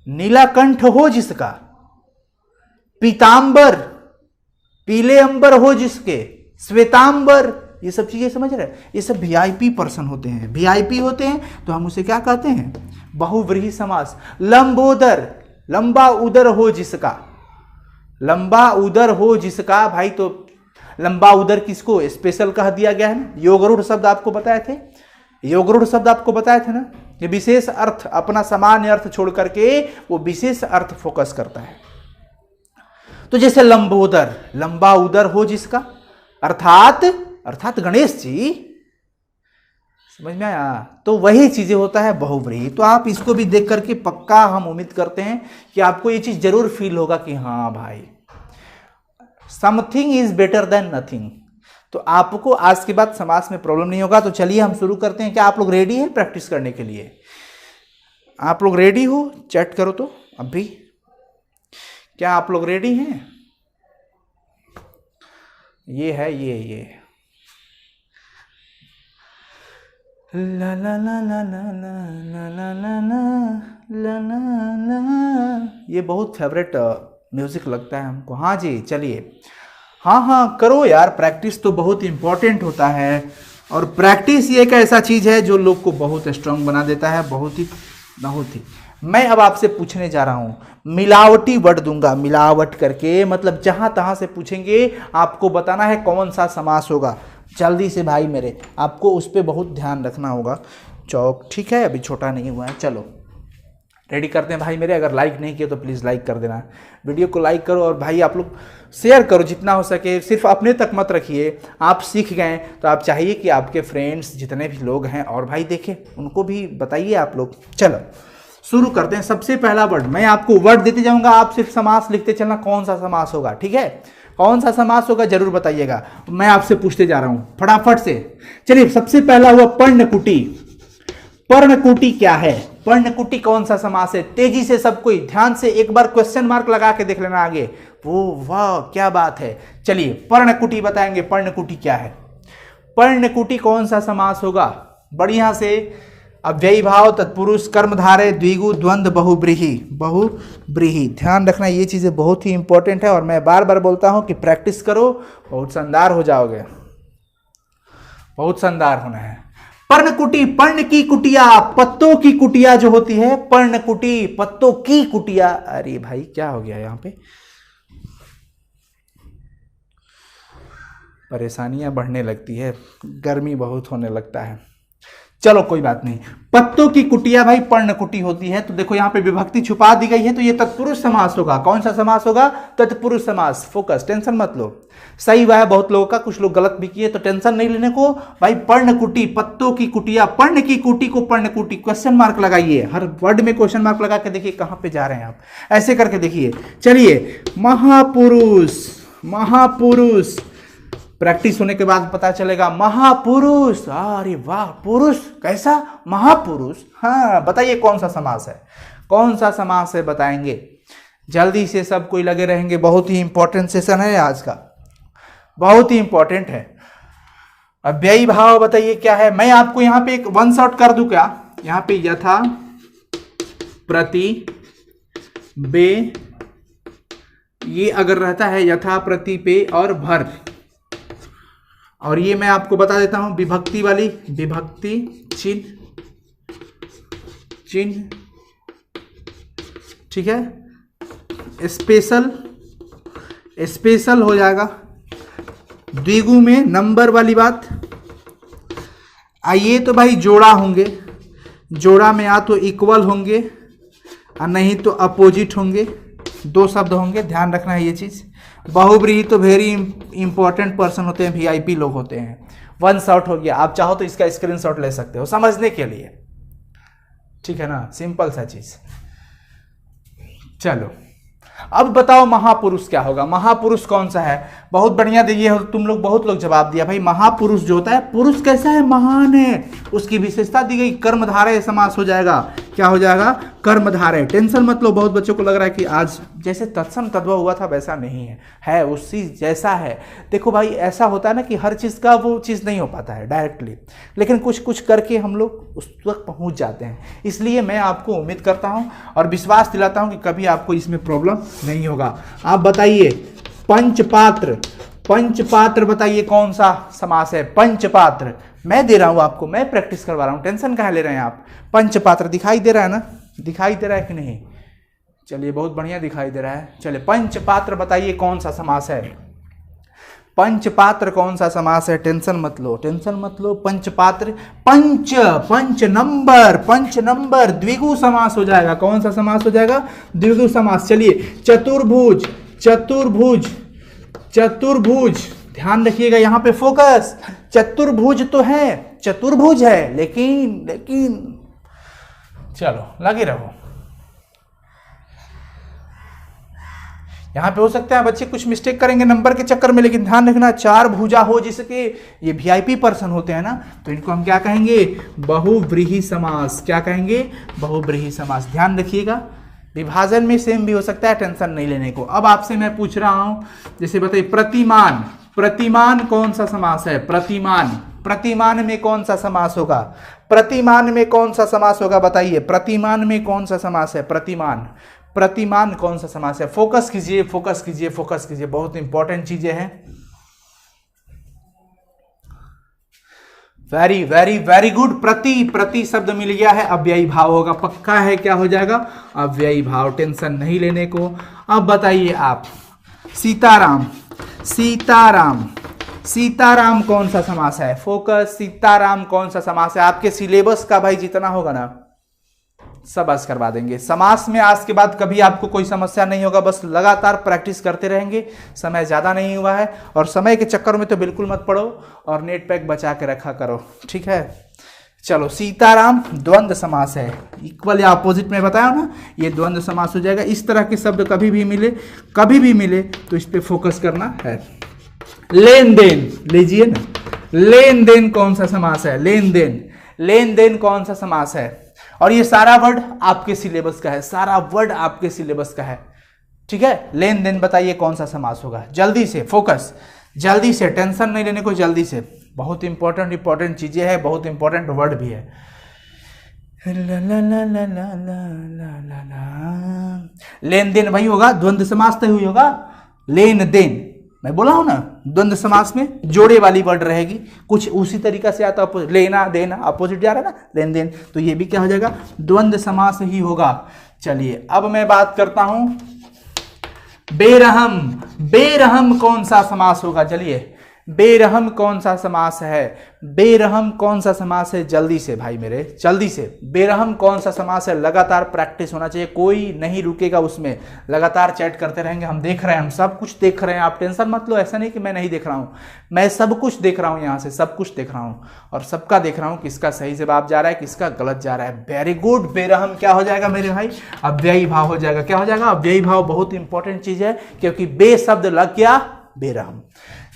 नीलाकंठ हो जिसका, पीतांबर, पीले अंबर हो जिसके, श्वेतांबर, ये सब चीजें समझ रहे हैं, ये सब VIP पर्सन होते हैं, VIP होते हैं। तो हम उसे क्या कहते हैं? बहुव्रीहि समास। लंबोदर, लंबा उदर हो जिसका, लंबा उदर हो जिसका भाई, तो लंबा उदर किसको स्पेशल कह दिया गया है ना। योगरूढ़ शब्द आपको बताए थे, योगरूढ़ शब्द आपको बताए थे ना, ये विशेष अर्थ, अपना सामान्य अर्थ छोड़ करके वो विशेष अर्थ फोकस करता है। तो जैसे लंबोदर, लंबा उदर हो जिसका, अर्थात गणेश जी, समझ में आया? तो वही चीजें होता है बहुव्रीहि। तो आप इसको भी देख करके पक्का हम उम्मीद करते हैं कि आपको ये चीज जरूर फील होगा कि हाँ भाई, something is better than nothing. तो आपको आज के बाद समास में प्रॉब्लम नहीं होगा। तो चलिए हम शुरू करते हैं। क्या आप लोग रेडी हैं प्रैक्टिस करने के लिए? आप लोग रेडी हो? चैट करो तो अभी। क्या आप लोग रेडी हैं? ये है ये ला ला ला ला ला ला ला ला ला ला ला, ये बहुत फेवरेट म्यूजिक लगता है हमको। हाँ जी, चलिए हाँ करो यार, प्रैक्टिस तो बहुत इंपॉर्टेंट होता है। और प्रैक्टिस ये एक ऐसा चीज है जो लोग को बहुत स्ट्रांग बना देता है, बहुत ही। मैं अब आपसे पूछने जा रहा हूं, मिलावटी वर्ड दूंगा, मिलावट करके, मतलब जहां तहां से पूछेंगे, आपको बताना है कौन सा समास होगा। जल्दी से भाई मेरे, आपको उस पर बहुत ध्यान रखना होगा। चौक ठीक है, अभी छोटा नहीं हुआ है। चलो रेडी करते हैं भाई मेरे। अगर लाइक नहीं किया तो प्लीज़ लाइक कर देना, वीडियो को लाइक करो। और भाई आप लोग शेयर करो जितना हो सके, सिर्फ अपने तक मत रखिए। आप सीख गए तो आप चाहिए कि आपके फ्रेंड्स जितने भी लोग हैं और भाई देखें, उनको भी बताइए आप लोग। चलो शुरू करते हैं। सबसे पहला वर्ड, मैं आपको वर्ड देते जाऊंगा, आप सिर्फ समास लिखते चलना, कौन सा समास होगा। ठीक है, कौन सा समास होगा जरूर बताइएगा। मैं आपसे पूछते जा रहा हूं फटाफट से। चलिए सबसे पहला हुआ पर्णकुटी। पर्णकुटी क्या है? पर्णकुटी कौन सा समास है? तेजी से सब कोई ध्यान से एक बार क्वेश्चन मार्क लगा के देख लेना आगे। वो वाह क्या बात है। चलिए पर्णकुटी बताएंगे, पर्णकुटी क्या है? पर्णकुटी कौन सा समास होगा? बढ़िया से। अव्ययी भाव, तत्पुरुष, कर्मधारय, द्विगु, द्वंद्व, बहुब्रीहि। बहुब्रीहि ध्यान रखना, ये चीजें बहुत ही इंपॉर्टेंट है। और मैं बार बार बोलता हूं कि प्रैक्टिस करो, बहुत शानदार हो जाओगे, बहुत शानदार होना है। पर्णकुटी, पर्ण की कुटिया, पत्तों की कुटिया जो होती है, पर्णकुटी, पत्तों की कुटिया। अरे भाई क्या हो गया यहाँ पे? परेशानियां बढ़ने लगती है, गर्मी बहुत होने लगता है। चलो कोई बात नहीं। पत्तों की कुटिया भाई पर्णकुटी होती है। तो देखो यहाँ पे विभक्ति छुपा दी गई है, तो ये तत्पुरुष समास होगा। कौन सा समास होगा? तत्पुरुष समास। फोकस, टेंशन मत लो। सही हुआ है बहुत लोगों का, कुछ लोग गलत भी किए, तो टेंशन नहीं लेने को भाई। पर्णकुटी, पत्तों की कुटिया, पर्ण की कुटी को पर्णकुटी, क्वेश्चन मार्क लगाइए। हर वर्ड में क्वेश्चन मार्क लगा के देखिए कहां पे जा रहे हैं आप, ऐसे करके देखिए। चलिए महापुरुष, महापुरुष प्रैक्टिस होने के बाद पता चलेगा। महापुरुष, अरे वाह, पुरुष कैसा? महापुरुष। हाँ बताइए कौन सा समास है? कौन सा समास है बताएंगे? जल्दी से सब कोई लगे रहेंगे, बहुत ही इंपॉर्टेंट सेशन है आज का, बहुत ही इंपॉर्टेंट है। अव्ययी भाव बताइए क्या है? मैं आपको यहाँ पे एक वन शॉट कर दूं क्या? यहाँ पे यथा, प्रति, बे, ये अगर रहता है यथा, प्रति, पे और भर, और ये मैं आपको बता देता हूं विभक्ति वाली, विभक्ति चिन्ह, चिन्ह ठीक है। स्पेशल, स्पेशल हो जाएगा। द्विगु में नंबर वाली बात। आइए तो भाई जोड़ा होंगे, जोड़ा में या तो इक्वल होंगे और नहीं तो अपोजिट होंगे, दो शब्द होंगे, ध्यान रखना है ये चीज। बहुब्रीहि तो वेरी इंपॉर्टेंट पर्सन होते हैं, वीआईपी लोग होते हैं। वन शॉट हो गया, आप चाहो तो इसका स्क्रीनशॉट ले सकते हो समझने के लिए, ठीक है ना, सिंपल सा चीज। चलो अब बताओ महापुरुष क्या होगा? महापुरुष कौन सा है? बहुत बढ़िया दिए तुम लोग, बहुत लोग जवाब दिया भाई। महापुरुष जो होता है, पुरुष कैसा है? महान है, उसकी विशेषता दी गई। कर्मधारय समास हो जाएगा। क्या हो जाएगा? कर्मधारय। टेंशन मत लो, बहुत बच्चों को लग रहा है कि आज जैसे तत्सम तद्भव हुआ था वैसा नहीं है, है उसी जैसा है। देखो भाई ऐसा होता है ना कि हर चीज़ का वो चीज़ नहीं हो पाता है डायरेक्टली, लेकिन कुछ कुछ करके हम लोग उस तक पहुंच जाते हैं। इसलिए मैं आपको उम्मीद करता हूं और विश्वास दिलाता हूं कि कभी आपको इसमें प्रॉब्लम नहीं होगा। आप बताइए पंचपात्र, पंचपात्र बताइए कौन सा समास है? पंचपात्र मैं दे रहा हूं आपको, मैं प्रैक्टिस करवा रहा हूं, टेंशन कहाँ ले रहे हैं आप? पंचपात्र दिखाई दे रहा है ना? दिखाई दे रहा है कि नहीं? चलिए बहुत बढ़िया दिखाई दे रहा है। चलिए पंचपात्र बताइए कौन सा समास है? पंचपात्र कौन सा समास है? टेंशन मत लो, टेंशन मत लो। पंचपात्र, पंच, पंच नंबर, पंच नंबर द्विगु समास हो जाएगा। कौन सा समास हो जाएगा? द्विगु समास। चलिए चतुर्भुज, चतुर्भुज, चतुर्भुज ध्यान रखिएगा यहाँ पे फोकस। चतुर्भुज तो है, चतुर्भुज है, लेकिन चलो लगे रहो। यहाँ पे हो सकता है बच्चे कुछ मिस्टेक करेंगे नंबर के चक्कर में, लेकिन ध्यान रखना चार भुजा हो जिसके ये वीआईपी पर्सन होते हैं ना, तो इनको हम क्या कहेंगे, बहुव्रीहि समास। क्या कहेंगे, बहुव्रीहि समास। ध्यान रखिएगा, विभाजन में सेम भी हो सकता है, टेंशन नहीं लेने को। अब आपसे मैं पूछ रहा हूं, जैसे बताइए प्रतिमान, प्रतिमान कौन सा समास है, प्रतिमान, प्रतिमान में कौन सा समास होगा, प्रतिमान में कौन सा समास होगा बताइए, प्रतिमान में कौन सा समास है, प्रतिमान, प्रतिमान कौन सा समास है। फोकस कीजिए, फोकस कीजिए, फोकस कीजिए, बहुत इंपॉर्टेंट चीजें हैं। Very very very good. प्रति, प्रति शब्द मिल गया है, अव्ययी भाव होगा, पक्का है, क्या हो जाएगा, अव्ययी भाव, टेंशन नहीं लेने को। अब बताइए आप, सीताराम, सीताराम, सीताराम कौन सा समास है, फोकस, सीताराम कौन सा समास है। आपके सिलेबस का भाई जितना होगा ना सब आज करवा देंगे। समास में आज के बाद कभी आपको कोई समस्या नहीं होगा, बस लगातार प्रैक्टिस करते रहेंगे। समय ज़्यादा नहीं हुआ है, और समय के चक्कर में तो बिल्कुल मत पड़ो, और नेट पैक बचा के रखा करो, ठीक है। चलो, सीताराम द्वंद्व समास है, इक्वल या अपोजिट में बताया ना, ये द्वंद्व समास हो जाएगा। इस तरह के शब्द कभी भी मिले, कभी भी मिले तो इस पे फोकस करना है। लेन देन लीजिए ना, लेन देन कौन सा समास है, लेन देन, लेन देन कौन सा समास है। और ये सारा वर्ड आपके सिलेबस का है, सारा वर्ड आपके सिलेबस का है, ठीक है। लेन देन बताइए कौन सा समास होगा, जल्दी से फोकस, जल्दी से, टेंशन नहीं लेने को, जल्दी से। बहुत इंपॉर्टेंट इंपॉर्टेंट चीजें हैं, बहुत इंपॉर्टेंट वर्ड भी है। ला ला ला ला ला ला ला ला, लेन देन वही होगा, द्वंद्व समास तो हुई होगा, लेन देन, मैं बोला हूं ना, द्वंद्व समास में जोड़े वाली वर्ड रहेगी, कुछ उसी तरीका से आता, लेना देना अपोजिट जा रहा है ना, लेन देन, तो ये भी क्या हो जाएगा, द्वंद्व समास ही होगा। चलिए अब मैं बात करता हूं बेरहम, बेरहम कौन सा समास होगा, चलिए बेरहम कौन सा समास है, बेरहम कौन सा समास है, जल्दी से भाई मेरे, जल्दी से, बेरहम कौन सा समास है। लगातार प्रैक्टिस होना चाहिए, कोई नहीं रुकेगा उसमें, लगातार चैट करते रहेंगे, हम देख रहे हैं, हम सब कुछ देख रहे हैं, आप टेंशन मत लो, ऐसा नहीं कि मैं नहीं देख रहा हूं, मैं सब कुछ देख रहा हूं, यहाँ से सब कुछ देख रहा हूं, और सबका देख रहा हूं किसका सही जवाब जा रहा है, किसका गलत जा रहा है। वेरी गुड, बेरहम क्या हो जाएगा मेरे भाई, अव्ययी भाव हो जाएगा। क्या हो जाएगा, अव्ययी भाव, बहुत इंपॉर्टेंट चीज है, क्योंकि बे शब्द लग गया बेरहम।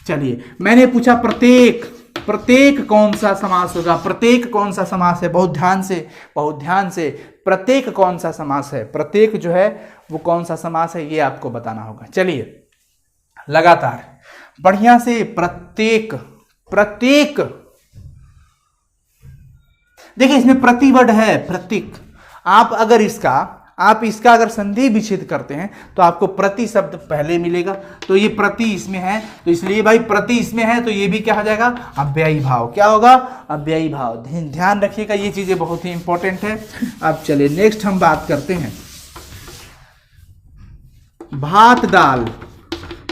चलिए, मैंने पूछा प्रत्येक, प्रत्येक कौन सा समास होगा, प्रत्येक कौन सा समास है, बहुत ध्यान से, बहुत ध्यान से, प्रत्येक कौन सा समास है, प्रत्येक जो है वो कौन सा समास है, ये आपको बताना होगा। चलिए लगातार बढ़िया से, प्रत्येक, प्रत्येक, देखिए इसमें प्रतिवर्ड है, प्रत्येक, आप इसका अगर संधि विच्छेद करते हैं तो आपको प्रति शब्द पहले मिलेगा, तो ये प्रति इसमें है, तो इसलिए भाई प्रति इसमें है, तो ये भी क्या हो जाएगा, अव्ययी भाव। क्या होगा, अव्ययी भाव। ध्यान रखिएगा, ये चीजें बहुत ही इंपॉर्टेंट है। अब चलिए नेक्स्ट हम बात करते हैं भात दाल,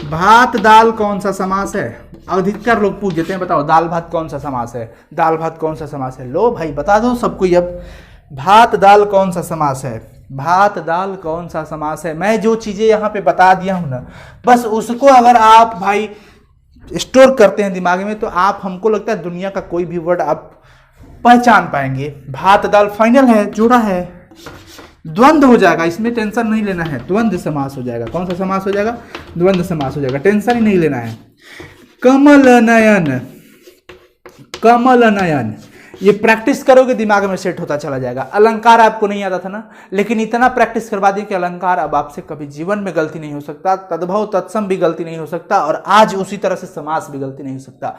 भात दाल कौन सा समास है। अधिकतर लोग पूछ देते हैं, बताओ दाल भात कौन सा समास है, दाल भात कौन सा समास है। लो भाई बता दो सबको, अब भात दाल कौन सा समास है, भात दाल कौन सा समास है। मैं जो चीजें यहाँ पे बता दिया हूं ना, बस उसको अगर आप भाई स्टोर करते हैं दिमाग में, तो आप, हमको लगता है दुनिया का कोई भी वर्ड आप पहचान पाएंगे। भात दाल फाइनल है, जोड़ा है, द्वंद्व हो जाएगा, इसमें टेंशन नहीं लेना है, द्वंद्व समास हो जाएगा। कौन सा समास हो जाएगा, द्वंद्व समास हो जाएगा, टेंशन ही नहीं लेना है। कमल नयन, कमल नयन, ये प्रैक्टिस करोगे दिमाग में सेट होता चला जाएगा। अलंकार आपको नहीं आता था ना, लेकिन इतना प्रैक्टिस करवा दिए कि अलंकार अब आपसे कभी जीवन में गलती नहीं हो सकता, तद्भव तत्सम भी गलती नहीं हो सकता, और आज उसी तरह से समास भी गलती नहीं हो सकता।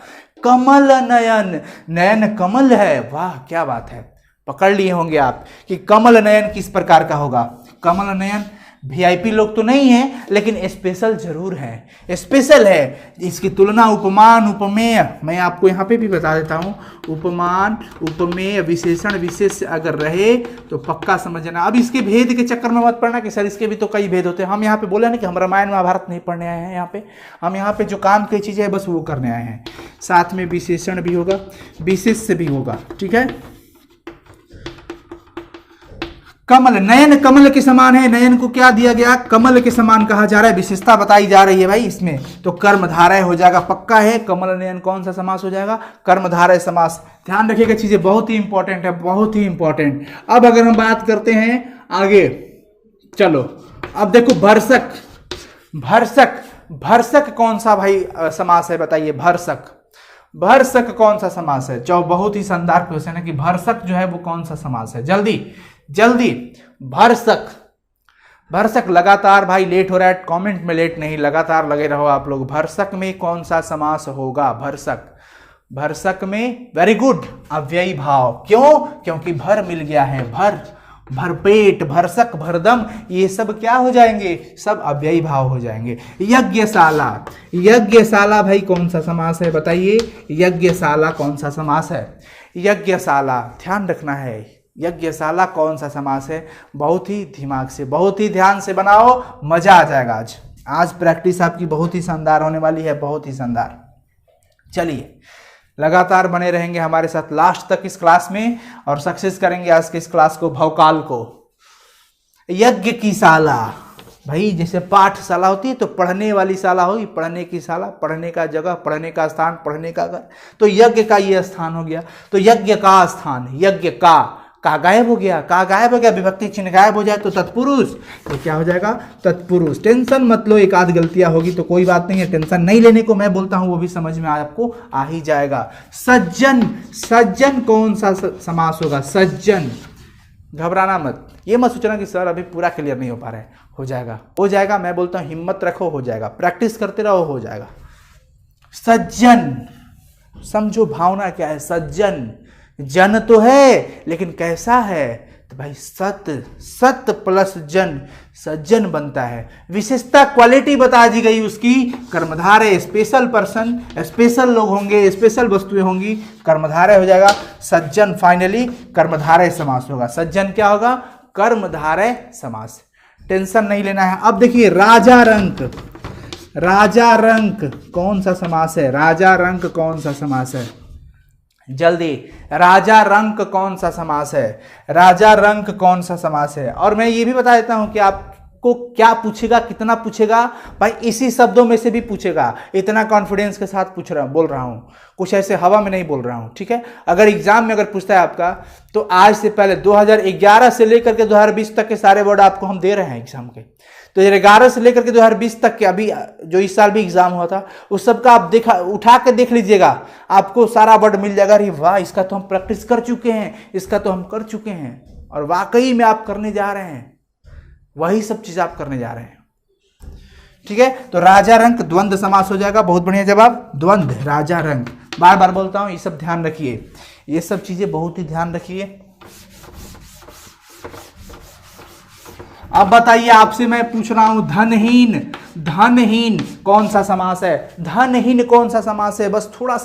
कमल नयन, नयन कमल है, वाह क्या बात है, पकड़ लिए होंगे आप कि कमल नयन किस प्रकार का होगा। कमल नयन वीआईपी लोग तो नहीं है, लेकिन स्पेशल जरूर है, स्पेशल है। इसकी तुलना उपमान उपमेय, मैं आपको यहाँ पे भी बता देता हूँ, उपमान उपमेय विशेषण विशेष अगर रहे तो पक्का समझना। अब इसके भेद के चक्कर में मत पड़ना कि सर इसके भी तो कई भेद होते हैं। हम यहाँ पे बोला ना कि हम रामायण महाभारत नहीं पढ़ने आए हैं, यहाँ पे हम यहाँ पे जो काम की चीजें है बस वो करने आए हैं। साथ में विशेषण भी होगा, विशेष भी होगा, ठीक है। कमल, नयन कमल के समान है, नयन को क्या दिया गया, कमल के समान कहा जा रहा है, विशेषता बताई जा रही है भाई इसमें, तो कर्मधारय हो जाएगा, पक्का है। कमल नयन कौन सा समास हो जाएगा, कर्मधारय समास। ध्यान रखिएगा, चीजें बहुत ही इंपॉर्टेंट है, बहुत ही इंपॉर्टेंट। अब अगर हम बात करते हैं आगे, चलो अब देखो भरसक, भरसक, भरसक कौन सा भाई समास है बताइए, भरसक, भरसक कौन सा समास है। जो बहुत ही शानदार क्वेश्चन है कि भरसक जो है वो कौन सा समास है, जल्दी जल्दी। भरसक, भरसक, लगातार भाई लेट हो रहा है, कमेंट में लेट नहीं, लगातार लगे रहो आप लोग। भरसक में कौन सा समास होगा, भरसक, भरसक में वेरी गुड, अव्ययी भाव। क्यों, क्योंकि भर मिल गया है, भर, भरपेट, भरसक, भरदम, ये सब क्या हो जाएंगे, सब अव्ययी भाव हो जाएंगे। यज्ञशाला, यज्ञशाला भाई कौन सा समास है बताइए, यज्ञशाला कौन सा समास है, यज्ञशाला, ध्यान रखना है, यज्ञशाला कौन सा समास है। बहुत ही दिमाग से, बहुत ही ध्यान से बनाओ, मजा आ जाएगा। आज आज प्रैक्टिस आपकी बहुत ही शानदार होने वाली है, बहुत ही शानदार। चलिए लगातार बने रहेंगे हमारे साथ लास्ट तक इस क्लास में, और सक्सेस करेंगे आज के इस क्लास को, भवकाल को। यज्ञ की शाला भाई, जैसे पाठशाला होती है तो पढ़ने वाली शाला होगी, पढ़ने की शाला, पढ़ने का जगह, पढ़ने का स्थान, पढ़ने का घर, तो यज्ञ का ये स्थान हो गया। तो यज्ञ का स्थान, यज्ञ का गायब हो गया, का गायब हो गया, विभक्ति चिन्ह गायब हो जाए तो तत्पुरुष, तो क्या हो जाएगा, तत्पुरुष। टेंशन मत लो, एक आध गलतियां होगी तो कोई बात नहीं है, टेंशन नहीं लेने को मैं बोलता हूं, वो भी समझ में आपको आ ही जाएगा। सज्जन, सज्जन कौन सा समास होगा, सज्जन। घबराना मत, ये मत सोचना कि सर अभी पूरा क्लियर नहीं हो पा रहा है, हो जाएगा, हो जाएगा, मैं बोलता हूं हिम्मत रखो, हो जाएगा, प्रैक्टिस करते रहो, हो जाएगा। सज्जन, समझो भावना क्या है, सज्जन, जन तो है लेकिन कैसा है, तो भाई सत, सत प्लस जन, सज्जन बनता है। विशेषता क्वालिटी बता दी गई उसकी, कर्मधारय, स्पेशल पर्सन, स्पेशल लोग होंगे, स्पेशल वस्तुएं होंगी, कर्मधारय हो जाएगा। सज्जन फाइनली कर्मधारय समास होगा। सज्जन क्या होगा, कर्मधारय समास। टेंशन नहीं लेना है। अब देखिए राजा रंक, राजा रंक कौन सा समास है, राजा रंक कौन सा समास है, जल्दी, राजा रंक कौन सा समास है, राजा रंक कौन सा समास है। और मैं ये भी बता देता हूं कि आपको क्या पूछेगा, कितना पूछेगा भाई, इसी शब्दों में से भी पूछेगा, इतना कॉन्फिडेंस के साथ पूछ रहा हूं, बोल रहा हूं, कुछ ऐसे हवा में नहीं बोल रहा हूं, ठीक है। अगर एग्जाम में अगर पूछता है आपका, तो आज से पहले 2011 से लेकर के 2020 तक के सारे वर्ड आपको हम दे रहे हैं एग्जाम के। तो 2011 से लेकर के 2020 तक के, अभी जो इस साल भी एग्जाम हुआ था, उस सब का आप देखा, उठा के देख लीजिएगा, आपको सारा वर्ड मिल जाएगा। अरे वाह, इसका तो हम प्रैक्टिस कर चुके हैं, इसका तो हम कर चुके हैं, और वाकई में आप करने जा रहे हैं, वही सब चीज आप करने जा रहे हैं, ठीक है। तो राजा रंक द्वंद्व समास हो जाएगा। बहुत बढ़िया जवाब, द्वंद्व, राजा रंक। बार बार बोलता हूं, ये सब ध्यान रखिए, ये सब चीजें बहुत ही ध्यान रखिए। अब बताइए, आपसे मैं पूछ रहा हूं, धनहीन, धनहीन कौन सा समास है, धनहीन कौन सा समास है, बस थोड़ा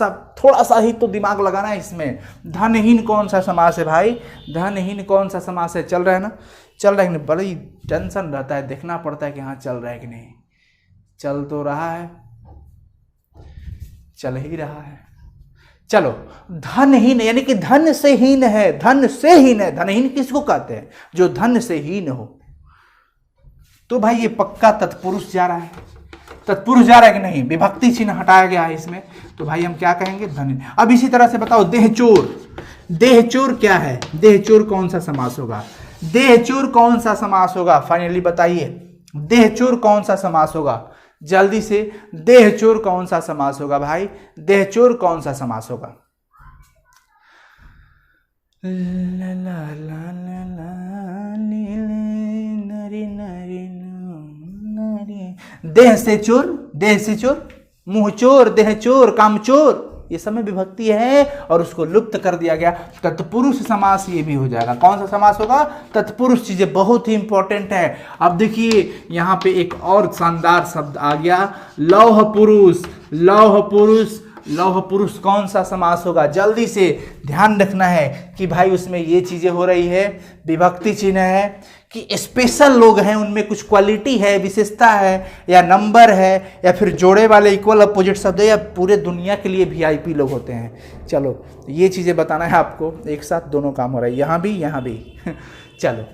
सा ही तो दिमाग लगाना है इसमें। धनहीन कौन सा समास है भाई, धनहीन कौन सा समास है, चल रहा है ना, चल रहा है कि नहीं, बड़ी टेंशन रहता है, देखना पड़ता है कि हाँ चल रहा है कि नहीं, चल तो रहा है, चल ही रहा है। चलो, धनहीन यानी कि धन से हीन है, धन से हीन है। धनहीन किसको कहते हैं, जो धन से हीन हो। तो भाई ये पक्का तत्पुरुष जा रहा है, तत्पुरुष जा रहा है कि नहीं, विभक्ति चिन्ह हटाया गया है इसमें, तो भाई हम क्या कहेंगे, धन। अब इसी तरह से बताओ, देहचोर, देहचोर क्या है, देहचोर कौन सा समास होगा, देहचोर कौन सा समास होगा, फाइनली बताइए, देहचोर कौन सा समास होगा, जल्दी से। देहचोर कौन सा समास होगा भाई, देहचोर कौन सा समास होगा। ला ला ला ला ला नरी नरी नरी। देह से चोर, देह से चोर, मुंह चोर, देह चोर, काम चोर, ये सब में विभक्ति है और उसको लुप्त कर दिया गया। तत्पुरुष समास ये भी हो जाएगा। कौन सा समास होगा, तत्पुरुष। चीजें बहुत ही इंपॉर्टेंट है। अब देखिए यहाँ पे एक और शानदार शब्द आ गया, लौह पुरुष, लौह पुरुष। लौह पुरुष कौन सा समास होगा, जल्दी से ध्यान रखना है कि भाई उसमें ये चीजें हो रही है, विभक्ति चिन्ह है कि स्पेशल लोग हैं, उनमें कुछ क्वालिटी है, विशेषता है, या नंबर है, या फिर जोड़े वाले इक्वल अपोजिट शब्द है, या पूरे दुनिया के लिए वीआईपी लोग होते हैं। चलो ये चीजें बताना है आपको, एक साथ दोनों काम हो रहा है, यहाँ भी यहाँ भी। चलो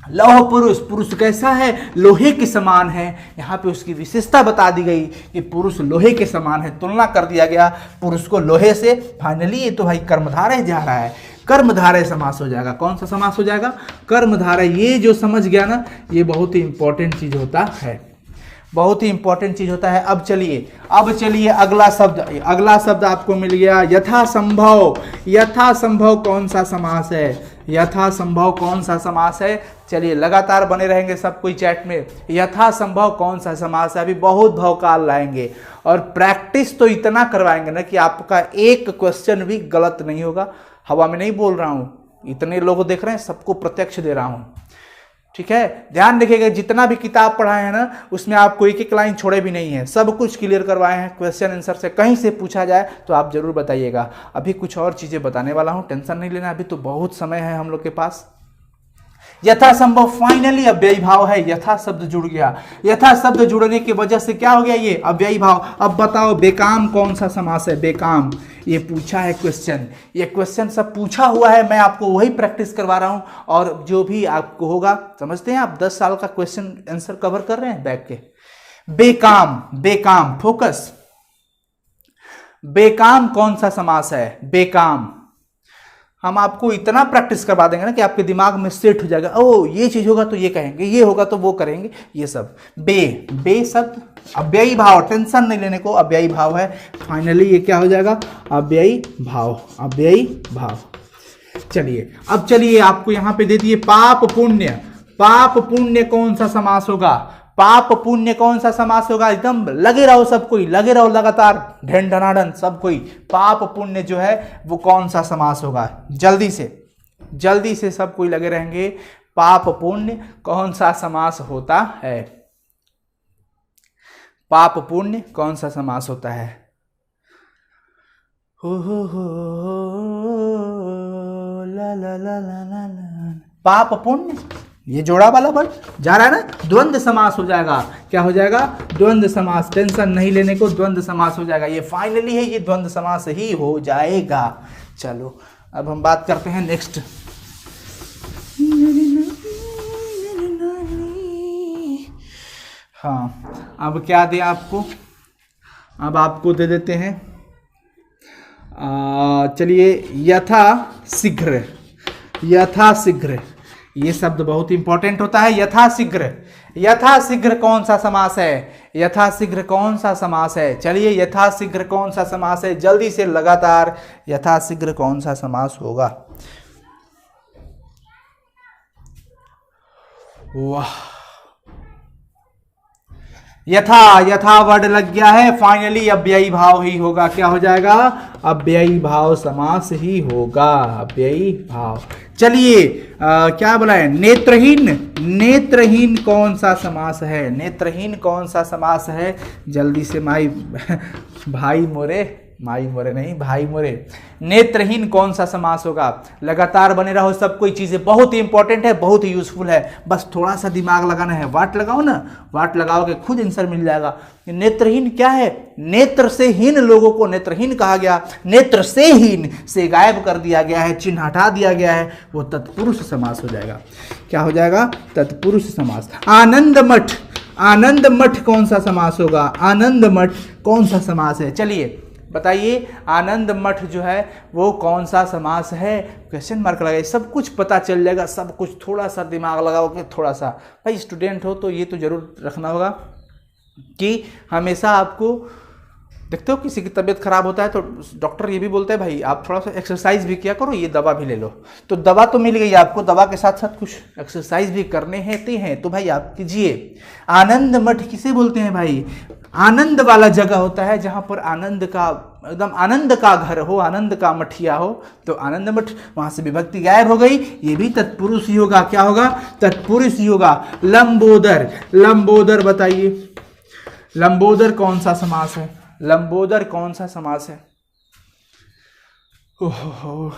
लौह पुरुष, पुरुष कैसा है? लोहे के समान है। यहाँ पे उसकी विशेषता बता दी गई कि पुरुष लोहे के समान है, तुलना कर दिया गया पुरुष को लोहे से। फाइनली ये तो भाई कर्मधारय जा रहा है, कर्मधारय समास हो जाएगा। कौन सा समास हो जाएगा? कर्मधारय। ये जो समझ गया ना, ये बहुत ही इंपॉर्टेंट चीज होता है, बहुत ही इंपॉर्टेंट चीज होता है। अब चलिए अगला शब्द आपको मिल गया, यथासंभव। यथासंभव कौन सा समास है? यथासंभव कौन सा समास है? चलिए लगातार बने रहेंगे सब कोई चैट में। यथासंभव कौन सा समास है? अभी बहुत भवकाल लाएंगे और प्रैक्टिस तो इतना करवाएंगे ना कि आपका एक क्वेश्चन भी गलत नहीं होगा। हवा में नहीं बोल रहा हूं, इतने लोग देख रहे हैं, सबको प्रत्यक्ष दे रहा हूं, ठीक है। ध्यान रखिएगा, जितना भी किताब पढ़ाए हैं ना, उसमें आपको एक एक लाइन छोड़े भी नहीं है, सब कुछ क्लियर करवाए हैं। क्वेश्चन आंसर से कहीं से पूछा जाए तो आप जरूर बताइएगा। अभी कुछ और चीजें बताने वाला हूं, टेंशन नहीं लेना, अभी तो बहुत समय है हम लोग के पास। यथासंभव फाइनली अव्ययी भाव है। यथा शब्द जुड़ गया, यथा शब्द जुड़ने की वजह से क्या हो गया? ये अव्ययी भाव। अब बताओ बेकाम कौन सा समास है? बेकाम, ये पूछा है क्वेश्चन, ये क्वेश्चन सब पूछा हुआ है, मैं आपको वही प्रैक्टिस करवा रहा हूं। और जो भी आपको होगा, समझते हैं आप 10 साल का क्वेश्चन आंसर कवर कर रहे हैं बैक के। बेकाम, बेकाम, फोकस। बेकाम कौन सा समास है? बेकाम। हम आपको इतना प्रैक्टिस करवा देंगे ना कि आपके दिमाग में सेट हो जाएगा। ओ ये चीज होगा तो ये कहेंगे, ये होगा तो वो करेंगे, ये सब। बे शब्द अव्ययी भाव, टेंशन नहीं लेने को, अव्ययी भाव है। फाइनली ये क्या हो जाएगा? अव्ययी भाव, अव्ययी भाव। चलिए आपको यहां पे दे दिए पाप पुण्य। पाप पुण्य कौन सा समास होगा? पाप पुण्य कौन सा समास होगा? एकदम लगे रहो सब कोई, लगे रहो लगातार, ढन ढनाडन सब कोई। पाप पुण्य जो है वो कौन सा समास होगा? जल्दी से सब कोई लगे रहेंगे। पाप पुण्य कौन सा समास होता है? पाप पुण्य कौन सा समास होता है? हो ला ला ला ला ला ला। पाप पुण्य, ये जोड़ा वाला वर्ड जा रहा है ना, द्वंद्व समास हो जाएगा। क्या हो जाएगा? द्वंद्व समास। टेंशन नहीं लेने को, द्वंद्व समास हो जाएगा। ये फाइनली है, ये द्वंद्व समास ही हो जाएगा। चलो अब हम बात करते हैं नेक्स्ट। हाँ, अब क्या दें आपको? अब आपको दे देते हैं, चलिए यथा शीघ्र। यथा शीघ्र ये शब्द बहुत इंपॉर्टेंट होता है। यथाशीघ्र, यथाशीघ्र कौन सा समास है? यथाशीघ्र कौन सा समास है? चलिए यथाशीघ्र कौन सा समास है? जल्दी से लगातार, यथाशीघ्र कौन सा समास होगा? वाह, यथा वर्ड लग गया है। फाइनली अव्ययी भाव ही होगा। क्या हो जाएगा? अव्ययी भाव समास ही होगा, अव्ययी भाव। चलिए क्या बोला है? नेत्रहीन। नेत्रहीन कौन सा समास है? नेत्रहीन कौन सा समास है? जल्दी से भाई मोरे नहीं, भाई मोरे। नेत्रहीन कौन सा समास होगा? लगातार बने रहो सब कोई, चीजें बहुत ही इंपॉर्टेंट है, बहुत ही यूजफुल है, बस थोड़ा सा दिमाग लगाना है। वाट लगाओ ना, वाट लगाओगे खुद आंसर मिल जाएगा। नेत्रहीन क्या है? नेत्र से हीन लोगों को नेत्रहीन कहा गया। नेत्र से हीन से गायब कर दिया गया है, चिन्ह हटा दिया गया है, वो तत्पुरुष समास हो जाएगा। क्या हो जाएगा? तत्पुरुष समास। आनंद मठ। आनंद मठ कौन सा समास होगा? आनंद मठ कौन सा समास है? चलिए बताइए, आनंद मठ जो है वो कौन सा समास है? क्वेश्चन मार्क लगाइए, सब कुछ पता चल जाएगा, सब कुछ। थोड़ा सा दिमाग लगाओगे, थोड़ा सा। भाई स्टूडेंट हो तो ये तो जरूर रखना होगा कि हमेशा आपको, देखते हो किसी की तबीयत खराब होता है तो डॉक्टर ये भी बोलते हैं भाई आप थोड़ा सा एक्सरसाइज भी किया करो, ये दवा भी ले लो। तो दवा तो मिल गई आपको, दवा के साथ साथ कुछ एक्सरसाइज भी करने हैं तो भाई आप कीजिए। आनंद मठ किसे बोलते हैं भाई? आनंद वाला जगह होता है जहां पर आनंद का, एकदम आनंद का घर हो, आनंद का मठिया हो, तो आनंद मठ। वहां से विभक्ति गायब हो गई, ये भी तत्पुरुष ही होगा। क्या होगा? तत्पुरुष ही होगा। लंबोदर। लंबोदर बताइए, लंबोदर कौन सा समास है? लंबोदर कौन सा समास है? ओहो,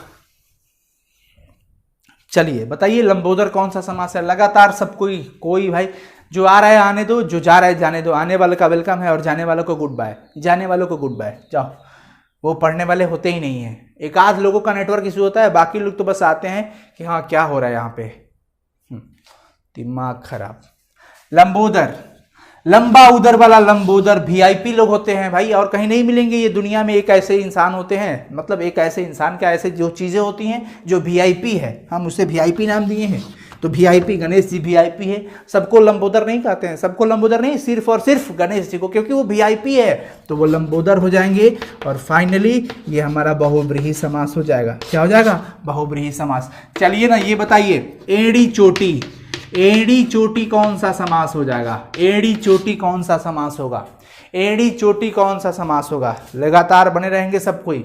चलिए बताइए लंबोदर कौन सा समास है? लगातार सब कोई भाई, जो आ रहा है आने दो, जो जा रहा है जाने दो। आने वाले का वेलकम है और जाने वालों को गुड बाय, जाने वालों को गुड बाय। जाओ, वो पढ़ने वाले होते ही नहीं है। एक आध लोगों का नेटवर्क इशू होता है, बाकी लोग तो बस आते हैं कि हाँ क्या हो रहा है यहाँ पे। दिमाग खराब। लंबोदर, लंबा उदर वाला लंबोदर वीआईपी लोग होते हैं भाई, और कहीं नहीं मिलेंगे ये दुनिया में। एक ऐसे इंसान होते हैं, मतलब एक ऐसे इंसान क्या, ऐसे जो चीज़ें होती हैं जो वीआईपी है, हम उसे वीआईपी नाम दिए हैं। तो वीआईपी, गणेश जी वीआईपी है। सबको लंबोदर नहीं कहते हैं, सबको लंबोदर नहीं, सिर्फ और सिर्फ गणेश जी को, क्योंकि वो वीआईपी है तो वो लंबोदर हो जाएंगे। और फाइनली ये हमारा बहुव्रीहि समास हो जाएगा। क्या हो जाएगा? बहुव्रीहि समास। चलिए ना ये बताइए, एड़ी चोटी, एड़ी चोटी कौन सा समास हो जाएगा? एड़ी चोटी कौन सा समास होगा? एड़ी चोटी कौन सा समास होगा? लगातार बने रहेंगे सब कोई।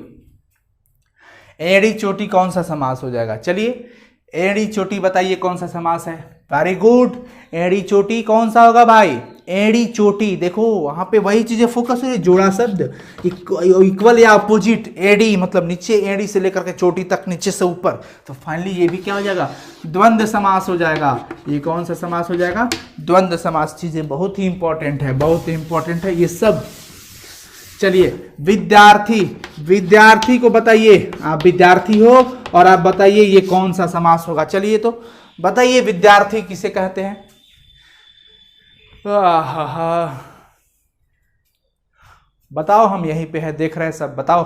एड़ी चोटी कौन सा समास हो जाएगा? चलिए एड़ी चोटी बताइए कौन सा समास है। Very good. एड़ी चोटी कौन सा होगा भाई? एड़ी चोटी। देखो वहां पे वही चीजें फोकस हो रही, जोड़ा शब्द, इक्वल या अपोजिट। एड़ी मतलब नीचे, एड़ी से लेकर के चोटी तक, नीचे से ऊपर। तो फाइनली ये भी क्या हो जाएगा? द्वंद्व समास हो जाएगा। ये कौन सा समास हो जाएगा? द्वंद्व समास। चीजें बहुत ही इंपॉर्टेंट है, बहुत ही इंपॉर्टेंट है ये सब। चलिए विद्यार्थी, विद्यार्थी को बताइए, आप विद्यार्थी हो और आप बताइए ये कौन सा समास होगा। चलिए तो बताइए विद्यार्थी किसे कहते हैं? बताओ, हम यहीं पे है, देख रहे हैं सब, बताओ।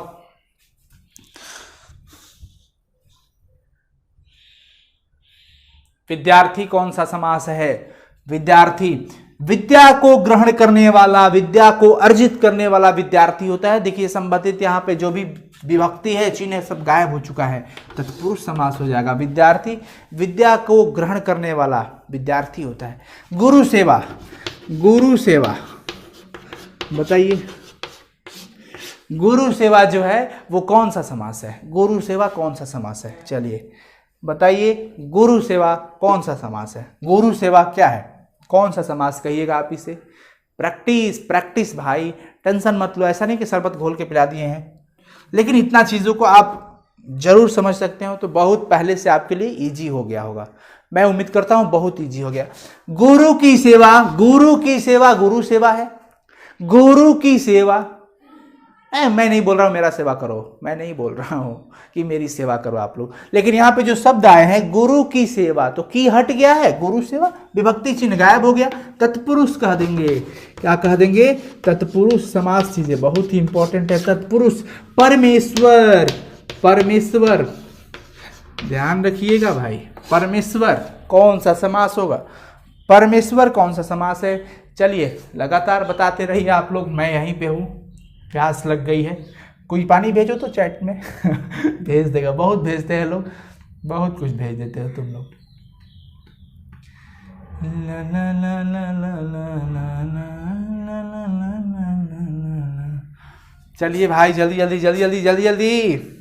विद्यार्थी कौन सा समास है? विद्यार्थी विद्या को ग्रहण करने वाला, विद्या को अर्जित करने वाला विद्यार्थी होता है। देखिए संबंधित यहाँ पे जो भी विभक्ति है, चिन्ह सब गायब हो चुका है, तत्पुरुष समास हो जाएगा। विद्यार्थी विद्या को ग्रहण करने वाला विद्यार्थी होता है। गुरु सेवा, गुरु सेवा बताइए, गुरु सेवा जो है वो कौन सा समास है? गुरु सेवा कौन सा समास है? चलिए बताइए गुरु सेवा कौन सा समास है? गुरु सेवा क्या है? कौन सा समास कहिएगा आप इसे? प्रैक्टिस, प्रैक्टिस भाई, टेंशन मत लो। ऐसा नहीं कि शरबत घोल के पिला दिए हैं, लेकिन इतना चीज़ों को आप जरूर समझ सकते हो तो बहुत पहले से आपके लिए इजी हो गया होगा। मैं उम्मीद करता हूं बहुत इजी हो गया। गुरु की सेवा, गुरु की सेवा, गुरु सेवा है। गुरु की सेवा, मैं नहीं बोल रहा हूं मेरा सेवा करो, मैं नहीं बोल रहा हूं कि मेरी सेवा करो आप लोग, लेकिन यहाँ पे जो शब्द आए हैं गुरु की सेवा, तो की हट गया है, गुरु सेवा, विभक्ति चिन्ह गायब हो गया, तत्पुरुष कह देंगे। क्या कह देंगे? तत्पुरुष समास। चीजें बहुत ही इंपॉर्टेंट है। तत्पुरुष, परमेश्वर, परमेश्वर, ध्यान रखिएगा भाई। परमेश्वर कौन सा समास होगा? परमेश्वर कौन सा समास है? चलिए लगातार बताते रहिए आप लोग, मैं यहीं पे हूँ, प्यास लग गई है। कोई पानी भेजो तो चैट में भेज देगा, बहुत भेजते हैं लोग, बहुत कुछ भेज देते हो तुम लोग। चलिए भाई जल्दी जल्दी जल्दी जल्दी जल्दी जल्दी।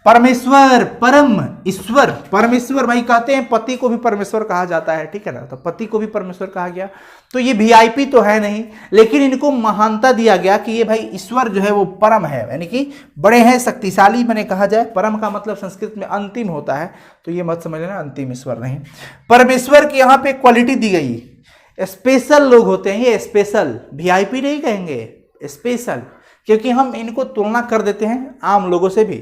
परमेश्वर, परम ईश्वर, परमेश्वर भाई कहते हैं, पति को भी परमेश्वर कहा जाता है, ठीक है ना? तो पति को भी परमेश्वर कहा गया। तो ये वीआईपी तो है नहीं, लेकिन इनको महानता दिया गया कि ये भाई ईश्वर जो है वो परम है, यानी कि बड़े हैं, शक्तिशाली मैंने कहा जाए। परम का मतलब संस्कृत में अंतिम होता है, तो ये मत समझ लेना अंतिम ईश्वर नहीं। परमेश्वर की यहाँ पे क्वालिटी दी गई, स्पेशल लोग होते हैं ये, स्पेशल, वीआईपी नहीं कहेंगे, स्पेशल, क्योंकि हम इनको तुलना कर देते हैं आम लोगों से भी,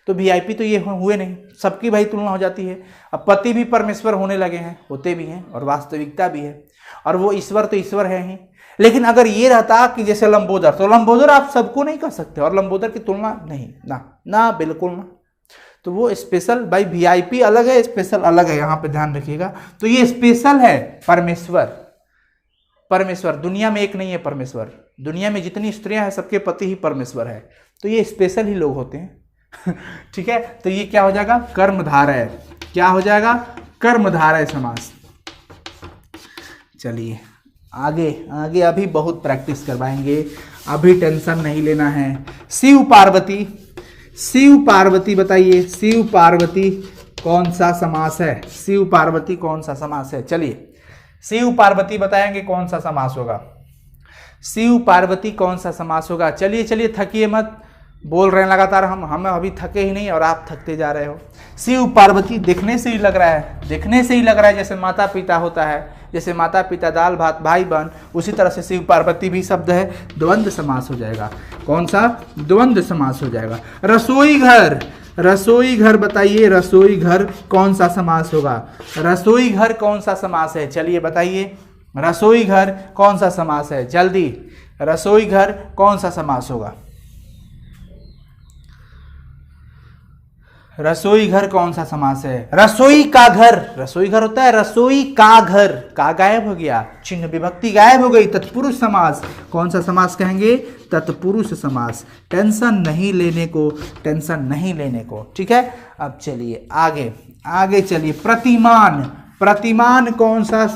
तो वीआईपी तो ये हुए नहीं, सबकी भाई तुलना हो जाती है। अब पति भी परमेश्वर होने लगे हैं, होते भी हैं, और वास्तविकता भी है, और वो ईश्वर तो ईश्वर है ही। लेकिन अगर ये रहता कि जैसे लंबोदर, तो लंबोदर आप सबको नहीं कर सकते, और लंबोदर की तुलना नहीं, ना ना, बिल्कुल ना। तो वो स्पेशल भाई, वीआईपी अलग है, स्पेशल अलग है, यहाँ पे ध्यान रखिएगा। तो ये स्पेशल है परमेश्वर। परमेश्वर दुनिया में एक नहीं है, परमेश्वर दुनिया में जितनी स्त्रियां हैं सबके पति ही परमेश्वर है, तो ये स्पेशल ही लोग होते हैं ठीक है। तो ये क्या हो जाएगा? कर्मधारय। क्या हो जाएगा? कर्मधारय समास। चलिए आगे आगे, अभी बहुत प्रैक्टिस करवाएंगे, अभी टेंशन नहीं लेना है। शिव पार्वती, शिव पार्वती बताइए, शिव पार्वती कौन सा समास है? शिव पार्वती कौन सा समास है? चलिए शिव पार्वती बताएंगे कौन सा समास होगा। शिव पार्वती कौन सा समास होगा? चलिए चलिए, थकिए मत, बोल रहे हैं लगातार, हम अभी थके ही नहीं और आप थकते जा रहे हो। शिव पार्वती देखने से ही लग रहा है, देखने से ही लग रहा है जैसे माता पिता होता है, जैसे माता पिता, दाल भात, भाई बहन, उसी तरह से शिव पार्वती भी शब्द है, द्वंद्व समास हो जाएगा। कौन सा? द्वंद्व समास हो जाएगा। रसोई घर, रसोई घर बताइए, रसोई घर कौन सा समास होगा? रसोई घर कौन सा समास है? चलिए बताइए, रसोई घर कौन सा समास है? जल्दी, रसोई घर कौन सा समास होगा? रसोई घर कौन सा समास है? रसोई का घर, रसोई घर होता है रसोई का घर, का गायब हो गया, चिन्ह विभक्ति गायब हो गई, तत्पुरुष समास। कौन सा समास कहेंगे? तत्पुरुष समास। टेंशन नहीं लेने को, टेंशन नहीं लेने को, ठीक है। अब चलिए आगे, आगे चलिए। प्रतिमान, प्रतिमान कौन सा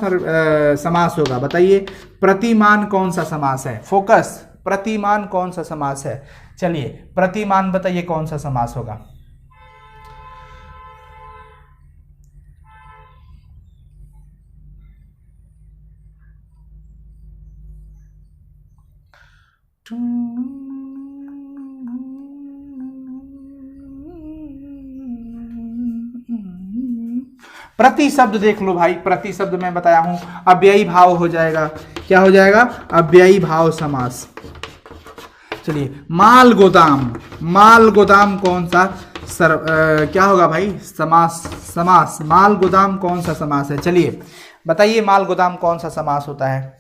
समास होगा? बताइए, प्रतिमान कौन सा समास है? फोकस, प्रतिमान कौन सा समास है? चलिए प्रतिमान बताइए कौन सा समास होगा? प्रति शब्द देख लो भाई, प्रति शब्द मैं बताया हूं, अव्ययी भाव हो जाएगा। क्या हो जाएगा? अव्ययी भाव समास। चलिए, माल गोदाम, माल गोदाम कौन सा क्या होगा भाई? समास, समास। माल गोदाम कौन सा समास है? चलिए बताइए, माल गोदाम कौन सा समास होता है?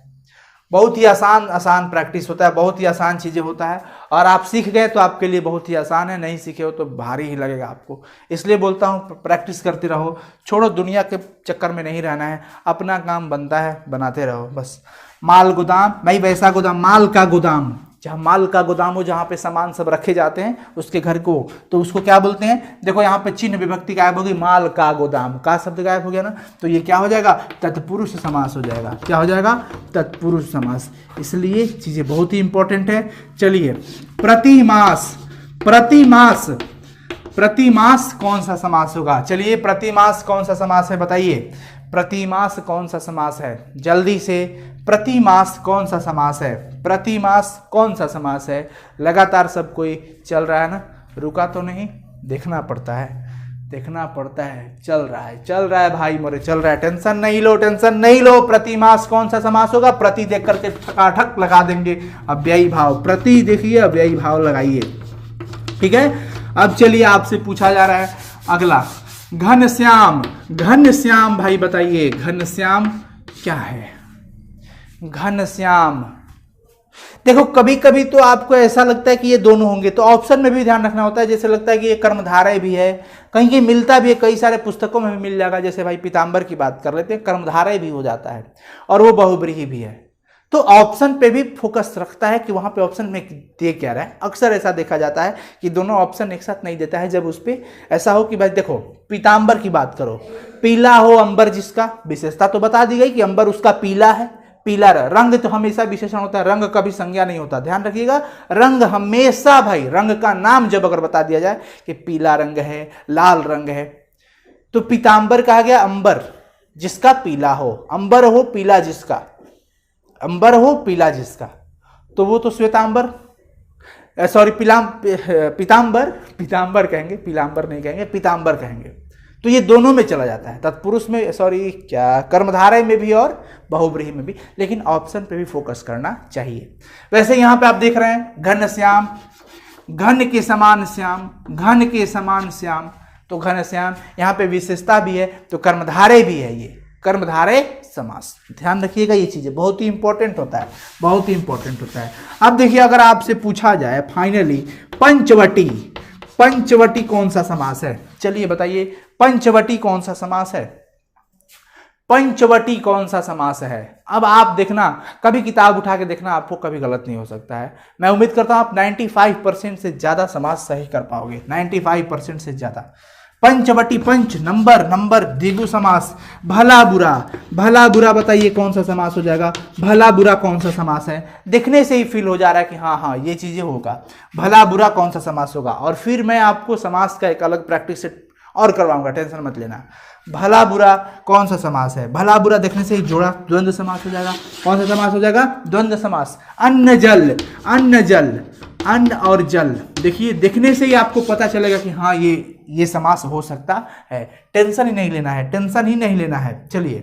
बहुत ही आसान आसान प्रैक्टिस होता है, बहुत ही आसान चीज़ें होता है, और आप सीख गए तो आपके लिए बहुत ही आसान है, नहीं सीखे हो तो भारी ही लगेगा आपको। इसलिए बोलता हूँ प्रैक्टिस करते रहो, छोड़ो, दुनिया के चक्कर में नहीं रहना है, अपना काम बनता है बनाते रहो बस। माल गोदाम भाई, वैसा गोदाम, माल का गोदाम, जहाँ माल का गोदाम हो, जहाँ पे सामान सब रखे जाते हैं उसके घर को, तो उसको क्या बोलते हैं? देखो यहाँ पे चिन्ह विभक्ति गायब हो गई, माल का गोदाम, का शब्द गायब हो गया ना, तो ये क्या हो जाएगा? तत्पुरुष समास हो जाएगा। क्या हो जाएगा? तत्पुरुष समास। इसलिए चीजें बहुत ही इंपॉर्टेंट है। चलिए, प्रतिमास, प्रतिमास, प्रतिमास कौन सा समास होगा? चलिए, प्रतिमास कौन सा समास है? बताइए, प्रतिमास कौन सा समास है? जल्दी से, प्रतिमास कौन सा समास है? प्रतिमास कौन सा समास है? लगातार सब कोई चल रहा है ना, रुका तो नहीं, देखना पड़ता है, देखना पड़ता है, चल रहा है, चल रहा है भाई मोरे, चल रहा है, टेंशन नहीं लो, टेंशन नहीं लो। प्रतिमास कौन सा समास होगा? प्रति देख करके ठकाठक लगा देंगे अव्ययी भाव, प्रति देखिए, अव्ययी भाव लगाइए, ठीक है। अब चलिए, आपसे पूछा जा रहा है अगला, घनश्याम, घनश्याम भाई बताइए, घनश्याम क्या है? घनश्याम, देखो कभी कभी तो आपको ऐसा लगता है कि ये दोनों होंगे, तो ऑप्शन में भी ध्यान रखना होता है। जैसे लगता है कि ये कर्मधारय भी है, कहीं कहीं मिलता भी है, कई सारे पुस्तकों में भी मिल जाएगा। जैसे भाई पीताम्बर की बात कर लेते हैं, कर्मधारय भी हो जाता है और वो बहुब्रीहि भी है। तो ऑप्शन पे भी फोकस रखता है कि वहां पे ऑप्शन में दे क्या रहा है। अक्सर ऐसा देखा जाता है कि दोनों ऑप्शन एक साथ नहीं देता है, जब उस पर ऐसा हो कि भाई देखो पीताम्बर की बात करो, पीला हो अंबर, जिसका विशेषता तो बता दी गई कि अंबर उसका पीला है, पीला रंग तो हमेशा विशेषण होता है, रंग कभी संज्ञा नहीं होता, ध्यान रखिएगा। रंग हमेशा भाई, रंग का नाम जब अगर बता दिया जाए कि पीला रंग है, लाल रंग है, तो पीताम्बर कहा गया अंबर जिसका पीला हो, अंबर हो पीला जिसका, अंबर हो पीला जिसका, तो वो तो श्वेतांबर, सॉरी पीताम्बर, पीताम्बर कहेंगे, पीलाम्बर नहीं कहेंगे, पीताम्बर कहेंगे। तो ये दोनों में चला जाता है, तत्पुरुष में, सॉरी क्या, कर्मधारय में भी और बहुब्रीहि में भी, लेकिन ऑप्शन पे भी फोकस करना चाहिए। वैसे यहाँ पे आप देख रहे हैं घनश्याम, घन के समान श्याम, घन के समान श्याम, तो घनश्याम यहाँ पे विशेषता भी है, तो कर्मधारय भी है, ये कर्मधारय समास। ध्यान रखिएगा, ये चीजें बहुत ही इंपॉर्टेंट होता है, बहुत ही इंपॉर्टेंट होता है। अब देखिए, अगर आपसे पूछा जाए फाइनली, पंचवटी, पंचवटी कौन सा समास है? चलिए बताइए, पंचवटी कौन सा समास है? पंचवटी कौन सा समास है? अब आप देखना, कभी किताब उठा के देखना, आपको कभी गलत नहीं हो सकता है। मैं उम्मीद करता हूं आप 95% से ज्यादा समास सही कर पाओगे, 95% से ज्यादा। पंचवटी, पंच नंबर, नंबर द्विगु समास। भला बुरा, भला बुरा बताइए कौन सा समास हो जाएगा? भला बुरा कौन सा समास है? दिखने से ही फील हो जा रहा है कि हाँ हाँ ये चीजें होगा। भला बुरा कौन सा समास होगा? और फिर मैं आपको समास का एक अलग प्रैक्टिस सेट और करवाऊंगा, टेंशन मत लेना। भला बुरा कौन सा समास है? भला बुरा देखने से ही जोड़ा द्वंद्व समास हो जाएगा। कौन सा समास हो जाएगा? द्वंद्व समास। अन्न जल, अन्न जल, अन्न और जल, देखिए देखने से ही आपको पता चलेगा कि हाँ ये समास हो सकता है। टेंशन ही नहीं लेना है, टेंशन ही नहीं लेना है। चलिए,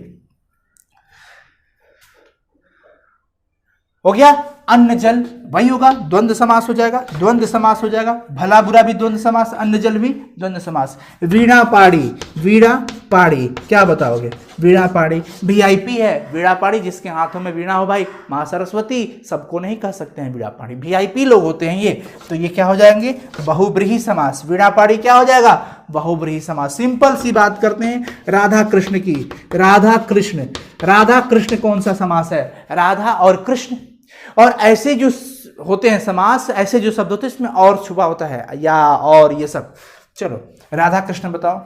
हो गया। अन्न जल, वही होगा, द्वंद्व समास हो जाएगा, द्वंद्व समास हो जाएगा। भला बुरा भी द्वंद्व समास, अन्न जल भी द्वंद्व समास। वीणा पाड़ी, वीणा पाड़ी क्या बताओगे? वीणा पाड़ी वीआईपी है, वीणा पाड़ी जिसके हाथों में वीणा हो भाई, माँ सरस्वती, सबको नहीं कह सकते हैं वीणा पाड़ी, वीआईपी लोग होते हैं ये। तो ये क्या हो जाएंगे? बहुब्रीहि समास। वीणा पाड़ी क्या हो जाएगा? बहुब्रीहि समास। सिंपल सी बात करते हैं राधा कृष्ण की। राधा कृष्ण, राधा कृष्ण कौन सा समास है? राधा और कृष्ण। और ऐसे जो होते हैं समास, ऐसे जो शब्द होते हैं इसमें और छुपा होता है, या और ये सब। चलो राधा कृष्ण बताओ।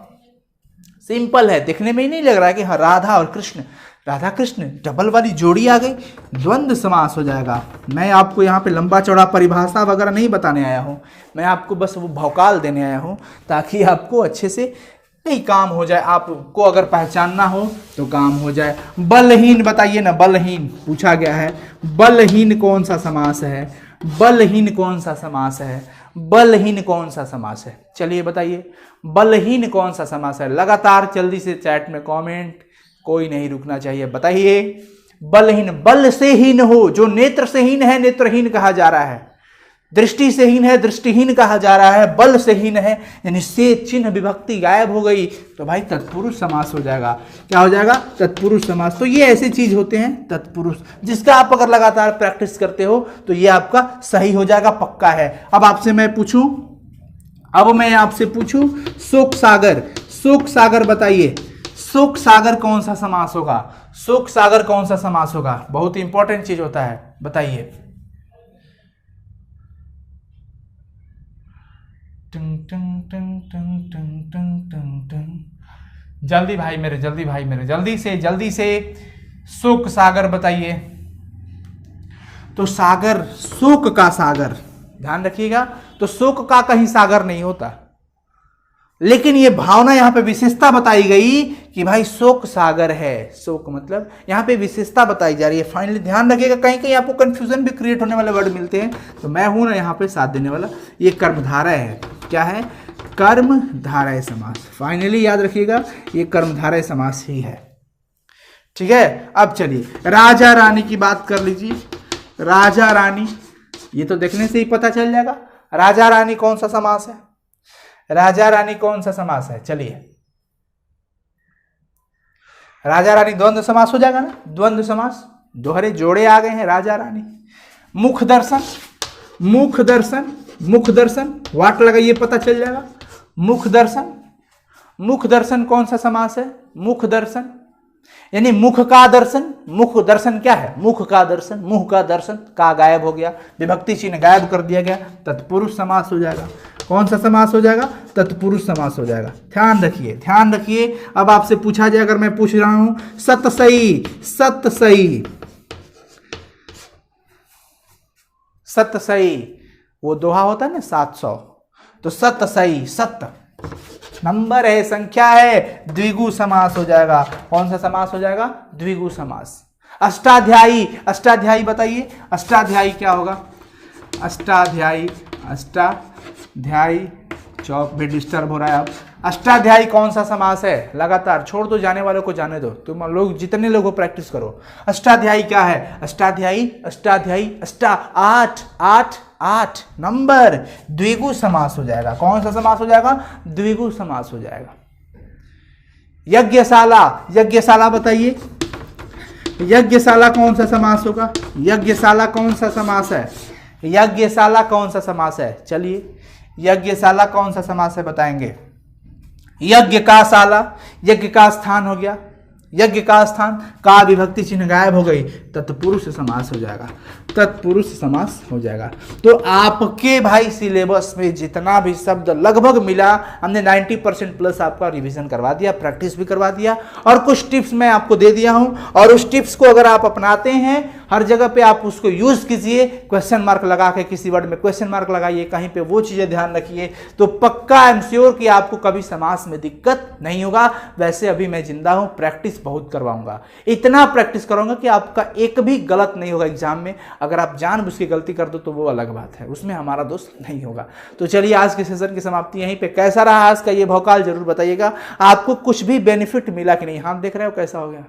सिंपल है, देखने में ही नहीं लग रहा है कि हाँ राधा और कृष्ण, राधा कृष्ण डबल वाली जोड़ी आ गई, द्वंद्व समास हो जाएगा। मैं आपको यहाँ पे लंबा चौड़ा परिभाषा वगैरह नहीं बताने आया हूँ, मैं आपको बस वो भौकाल देने आया हूँ ताकि आपको अच्छे से नहीं काम हो जाए, आपको अगर पहचानना हो तो काम हो जाए। बलहीन बताइए ना, बलहीन पूछा गया है, बलहीन कौन सा समास है? बलहीन कौन सा समास है? बलहीन कौन सा समास है? चलिए बताइए, बलहीन कौन सा समास है? लगातार जल्दी से चैट में कमेंट, कोई नहीं रुकना चाहिए, बताइए। बलहीन, बल से हीन हो, जो नेत्र से हीन है नेत्रहीन कहा जा रहा है, दृष्टि से हीन है दृष्टिहीन कहा जा रहा है, बल से हीन है, यानी से चिन्ह विभक्ति गायब हो गई तो भाई तत्पुरुष समास हो जाएगा। क्या हो जाएगा? तत्पुरुष समास। तो ये ऐसे चीज होते हैं तत्पुरुष, जिसका आप अगर लगातार प्रैक्टिस करते हो तो ये आपका सही हो जाएगा, पक्का है। अब आपसे मैं पूछूं, अब मैं आपसे पूछूं शोक सागर, शोक सागर बताइए, शोक सागर कौन सा समास होगा? शोक सागर कौन सा समास होगा? बहुत इंपॉर्टेंट चीज होता है, बताइए। जल्दी भाई मेरे, जल्दी भाई मेरे, जल्दी से शोक सागर बताइए। तो सागर, शोक का सागर, ध्यान रखिएगा, तो शोक का कहीं सागर नहीं होता, लेकिन ये भावना यहां पे विशेषता बताई गई कि भाई शोक सागर है। शोक मतलब यहां पे विशेषता बताई जा रही है। फाइनली ध्यान रखिएगा, कहीं कहीं आपको कंफ्यूजन भी क्रिएट होने वाले वर्ड मिलते हैं, तो मैं हूं ना यहां पे साथ देने वाला। ये कर्मधारय है, क्या है? कर्मधारय समास। फाइनली याद रखिएगा, ये कर्मधारय समास ही है, ठीक है। अब चलिए राजा रानी की बात कर लीजिए। राजा रानी, ये तो देखने से ही पता चल जाएगा राजा रानी कौन सा समास है। राजा रानी कौन सा समास है? चलिए, राजा रानी द्वंद्व समास हो जाएगा ना, द्वंद्व समास, दोहरे जोड़े आ गए हैं राजा रानी। मुख दर्शन, मुख दर्शन, मुख दर्शन, वाट लगाइए पता चल जाएगा। मुख दर्शन, मुख दर्शन कौन सा समास है? मुख दर्शन यानी मुख का दर्शन। मुख दर्शन क्या है? मुख का दर्शन, मुंह का दर्शन, का गायब हो गया, विभक्ति चिन्ह गायब कर दिया गया, तत्पुरुष समास हो जाएगा। कौन सा समास हो जाएगा? तत्पुरुष समास हो जाएगा। ध्यान रखिए, ध्यान रखिए। अब आपसे पूछा जाए, अगर मैं पूछ रहा हूं सतसई, सतसई, सतसई, वो दोहा होता है ना 700, तो सतसई, सत नंबर है, संख्या है, द्विगु समास हो जाएगा। कौन सा समास हो जाएगा? द्विगु समास। अष्टाध्यायी, अष्टाध्यायी बताइए, अष्टाध्यायी क्या होगा? अष्टाध्यायी, अष्टाध्यायी, चौक भी डिस्टर्ब हो रहा है अब। अष्टाध्यायी कौन सा समास है? लगातार छोड़ दो, जाने वालों को जाने दो, तुम लोग जितने लोगों प्रैक्टिस करो। अष्टाध्यायी क्या है? अष्टाध्यायी, अष्टाध्यायी, अष्टा, आठ, आठ, आठ नंबर, द्विगु समास हो जाएगा। कौन सा समास हो जाएगा? द्विगु समास हो जाएगा। यज्ञशाला, यज्ञशाला बताइए, यज्ञशाला कौन सा समास होगा? यज्ञशाला कौन सा समास है? यज्ञशाला कौन सा समास है? चलिए, यज्ञशाला कौन सा समास है बताएंगे। यज्ञ का शाला, यज्ञ का स्थान हो गया, यज्ञ का स्थान, का विभक्ति चिन्ह गायब हो गई, तत्पुरुष समास हो जाएगा, तत्पुरुष समास हो जाएगा। तो आपके भाई सिलेबस में जितना भी शब्द लगभग मिला, हमने 90% प्लस आपका रिवीजन करवा दिया, प्रैक्टिस भी करवा दिया, और कुछ टिप्स मैं आपको दे दिया हूं, और उस टिप्स को अगर आप अपनाते हैं, हर जगह पे आप उसको यूज कीजिए, क्वेश्चन मार्क लगा के, किसी वर्ड में क्वेश्चन मार्क लगाइए, कहीं पे वो चीजें ध्यान रखिए, तो पक्का आई एम श्योर कि आपको कभी समास में दिक्कत नहीं होगा। वैसे अभी मैं जिंदा हूं, प्रैक्टिस बहुत करवाऊंगा, इतना प्रैक्टिस करूंगा कि आपका एक भी गलत नहीं होगा एग्जाम में। अगर आप जानबूझ के गलती कर दो तो वो अलग बात है, उसमें हमारा दोस्त नहीं होगा। तो चलिए, आज के सेशन की समाप्ति यहीं पे। कैसा रहा आज का ये भौकाल, जरूर बताइएगा। आपको कुछ भी बेनिफिट मिला कि नहीं? हाथ देख रहे हो कैसा हो गया?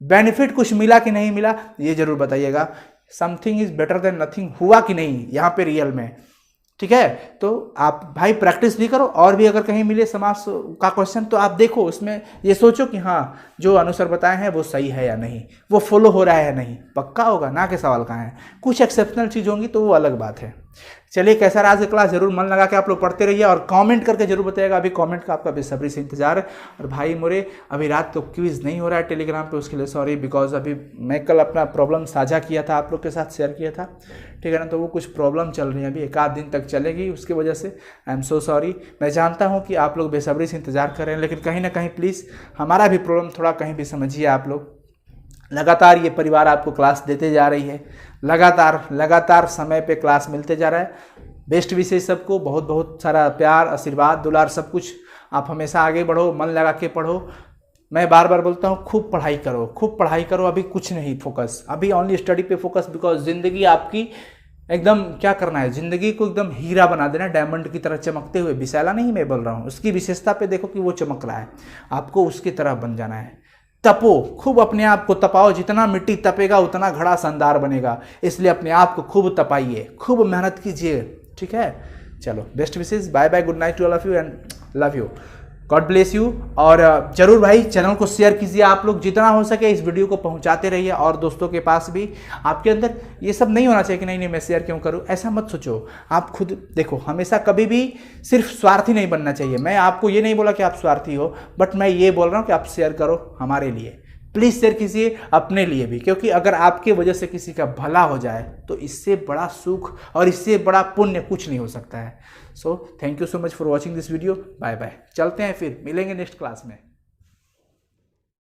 बेनिफिट कुछ मिला कि नहीं मिला, ये जरूर बताइएगा। Something is better than nothing हुआ कि नहीं यहाँ पे रियल में, ठीक है। तो आप भाई प्रैक्टिस भी करो, और भी अगर कहीं मिले समास का क्वेश्चन तो आप देखो, उसमें ये सोचो कि हाँ जो अनुसार बताए हैं वो सही है या नहीं, वो फॉलो हो रहा है या नहीं, पक्का होगा ना कि सवाल कहाँ है। कुछ एक्सेप्शनल चीज़ होंगी तो वो अलग बात है। चलिए कैसा रहा आज का क्लास, जरूर मन लगा के आप लोग पढ़ते रहिए और कमेंट करके जरूर बताइएगा। अभी कमेंट का आपका बेसब्री से इंतजार है। और भाई मोरे अभी रात को क्विज नहीं हो रहा है टेलीग्राम पे, उसके लिए सॉरी, बिकॉज अभी मैं कल अपना प्रॉब्लम साझा किया था, आप लोग के साथ शेयर किया था, ठीक है ना, तो वो कुछ प्रॉब्लम चल रही है, अभी 1 आध दिन तक चलेगी, उसकी वजह से आई एम सो सॉरी। मैं जानता हूँ कि आप लोग बेसब्री से इंतजार कर रहे हैं, लेकिन कहीं ना कहीं प्लीज़ हमारा भी प्रॉब्लम थोड़ा कहीं भी समझिए आप लोग। लगातार ये परिवार आपको क्लास देते जा रही है, लगातार समय पे क्लास मिलते जा रहा है। बेस्ट विशेष सबको बहुत बहुत सारा प्यार, आशीर्वाद, दुलार, सब कुछ। आप हमेशा आगे बढ़ो, मन लगा के पढ़ो। मैं बार बार बोलता हूँ खूब पढ़ाई करो, खूब पढ़ाई करो। अभी कुछ नहीं फोकस, अभी ओनली स्टडी पे फोकस, बिकॉज ज़िंदगी आपकी एकदम क्या करना है, ज़िंदगी को एकदम हीरा बना देना, डायमंड की तरह चमकते हुए। विशाला नहीं मैं बोल रहा हूँ, उसकी विशेषता पे देखो कि वो चमक रहा है, आपको उसकी तरह बन जाना है। तपो, खूब अपने आप को तपाओ, जितना मिट्टी तपेगा उतना घड़ा शानदार बनेगा, इसलिए अपने आप को खूब तपाइए, खूब मेहनत कीजिए, ठीक है। चलो बेस्ट विशेष, bye bye, good night to all of you and love you, God bless you. और जरूर भाई चैनल को शेयर कीजिए, आप लोग जितना हो सके इस वीडियो को पहुंचाते रहिए और दोस्तों के पास भी। आपके अंदर ये सब नहीं होना चाहिए कि नहीं मैं शेयर क्यों करूं, ऐसा मत सोचो। आप खुद देखो, हमेशा कभी भी सिर्फ स्वार्थी नहीं बनना चाहिए। मैं आपको ये नहीं बोला कि आप स्वार्थी हो, बट मैं ये बोल रहा हूँ कि आप शेयर करो हमारे लिए, प्लीज़ शेयर कीजिए अपने लिए भी, क्योंकि अगर आपके वजह से किसी का भला हो जाए तो इससे बड़ा सुख और इससे बड़ा पुण्य कुछ नहीं हो सकता है। So thank you so much for watching this video, bye bye. चलते हैं फिर, मिलेंगे नेक्स्ट क्लास में।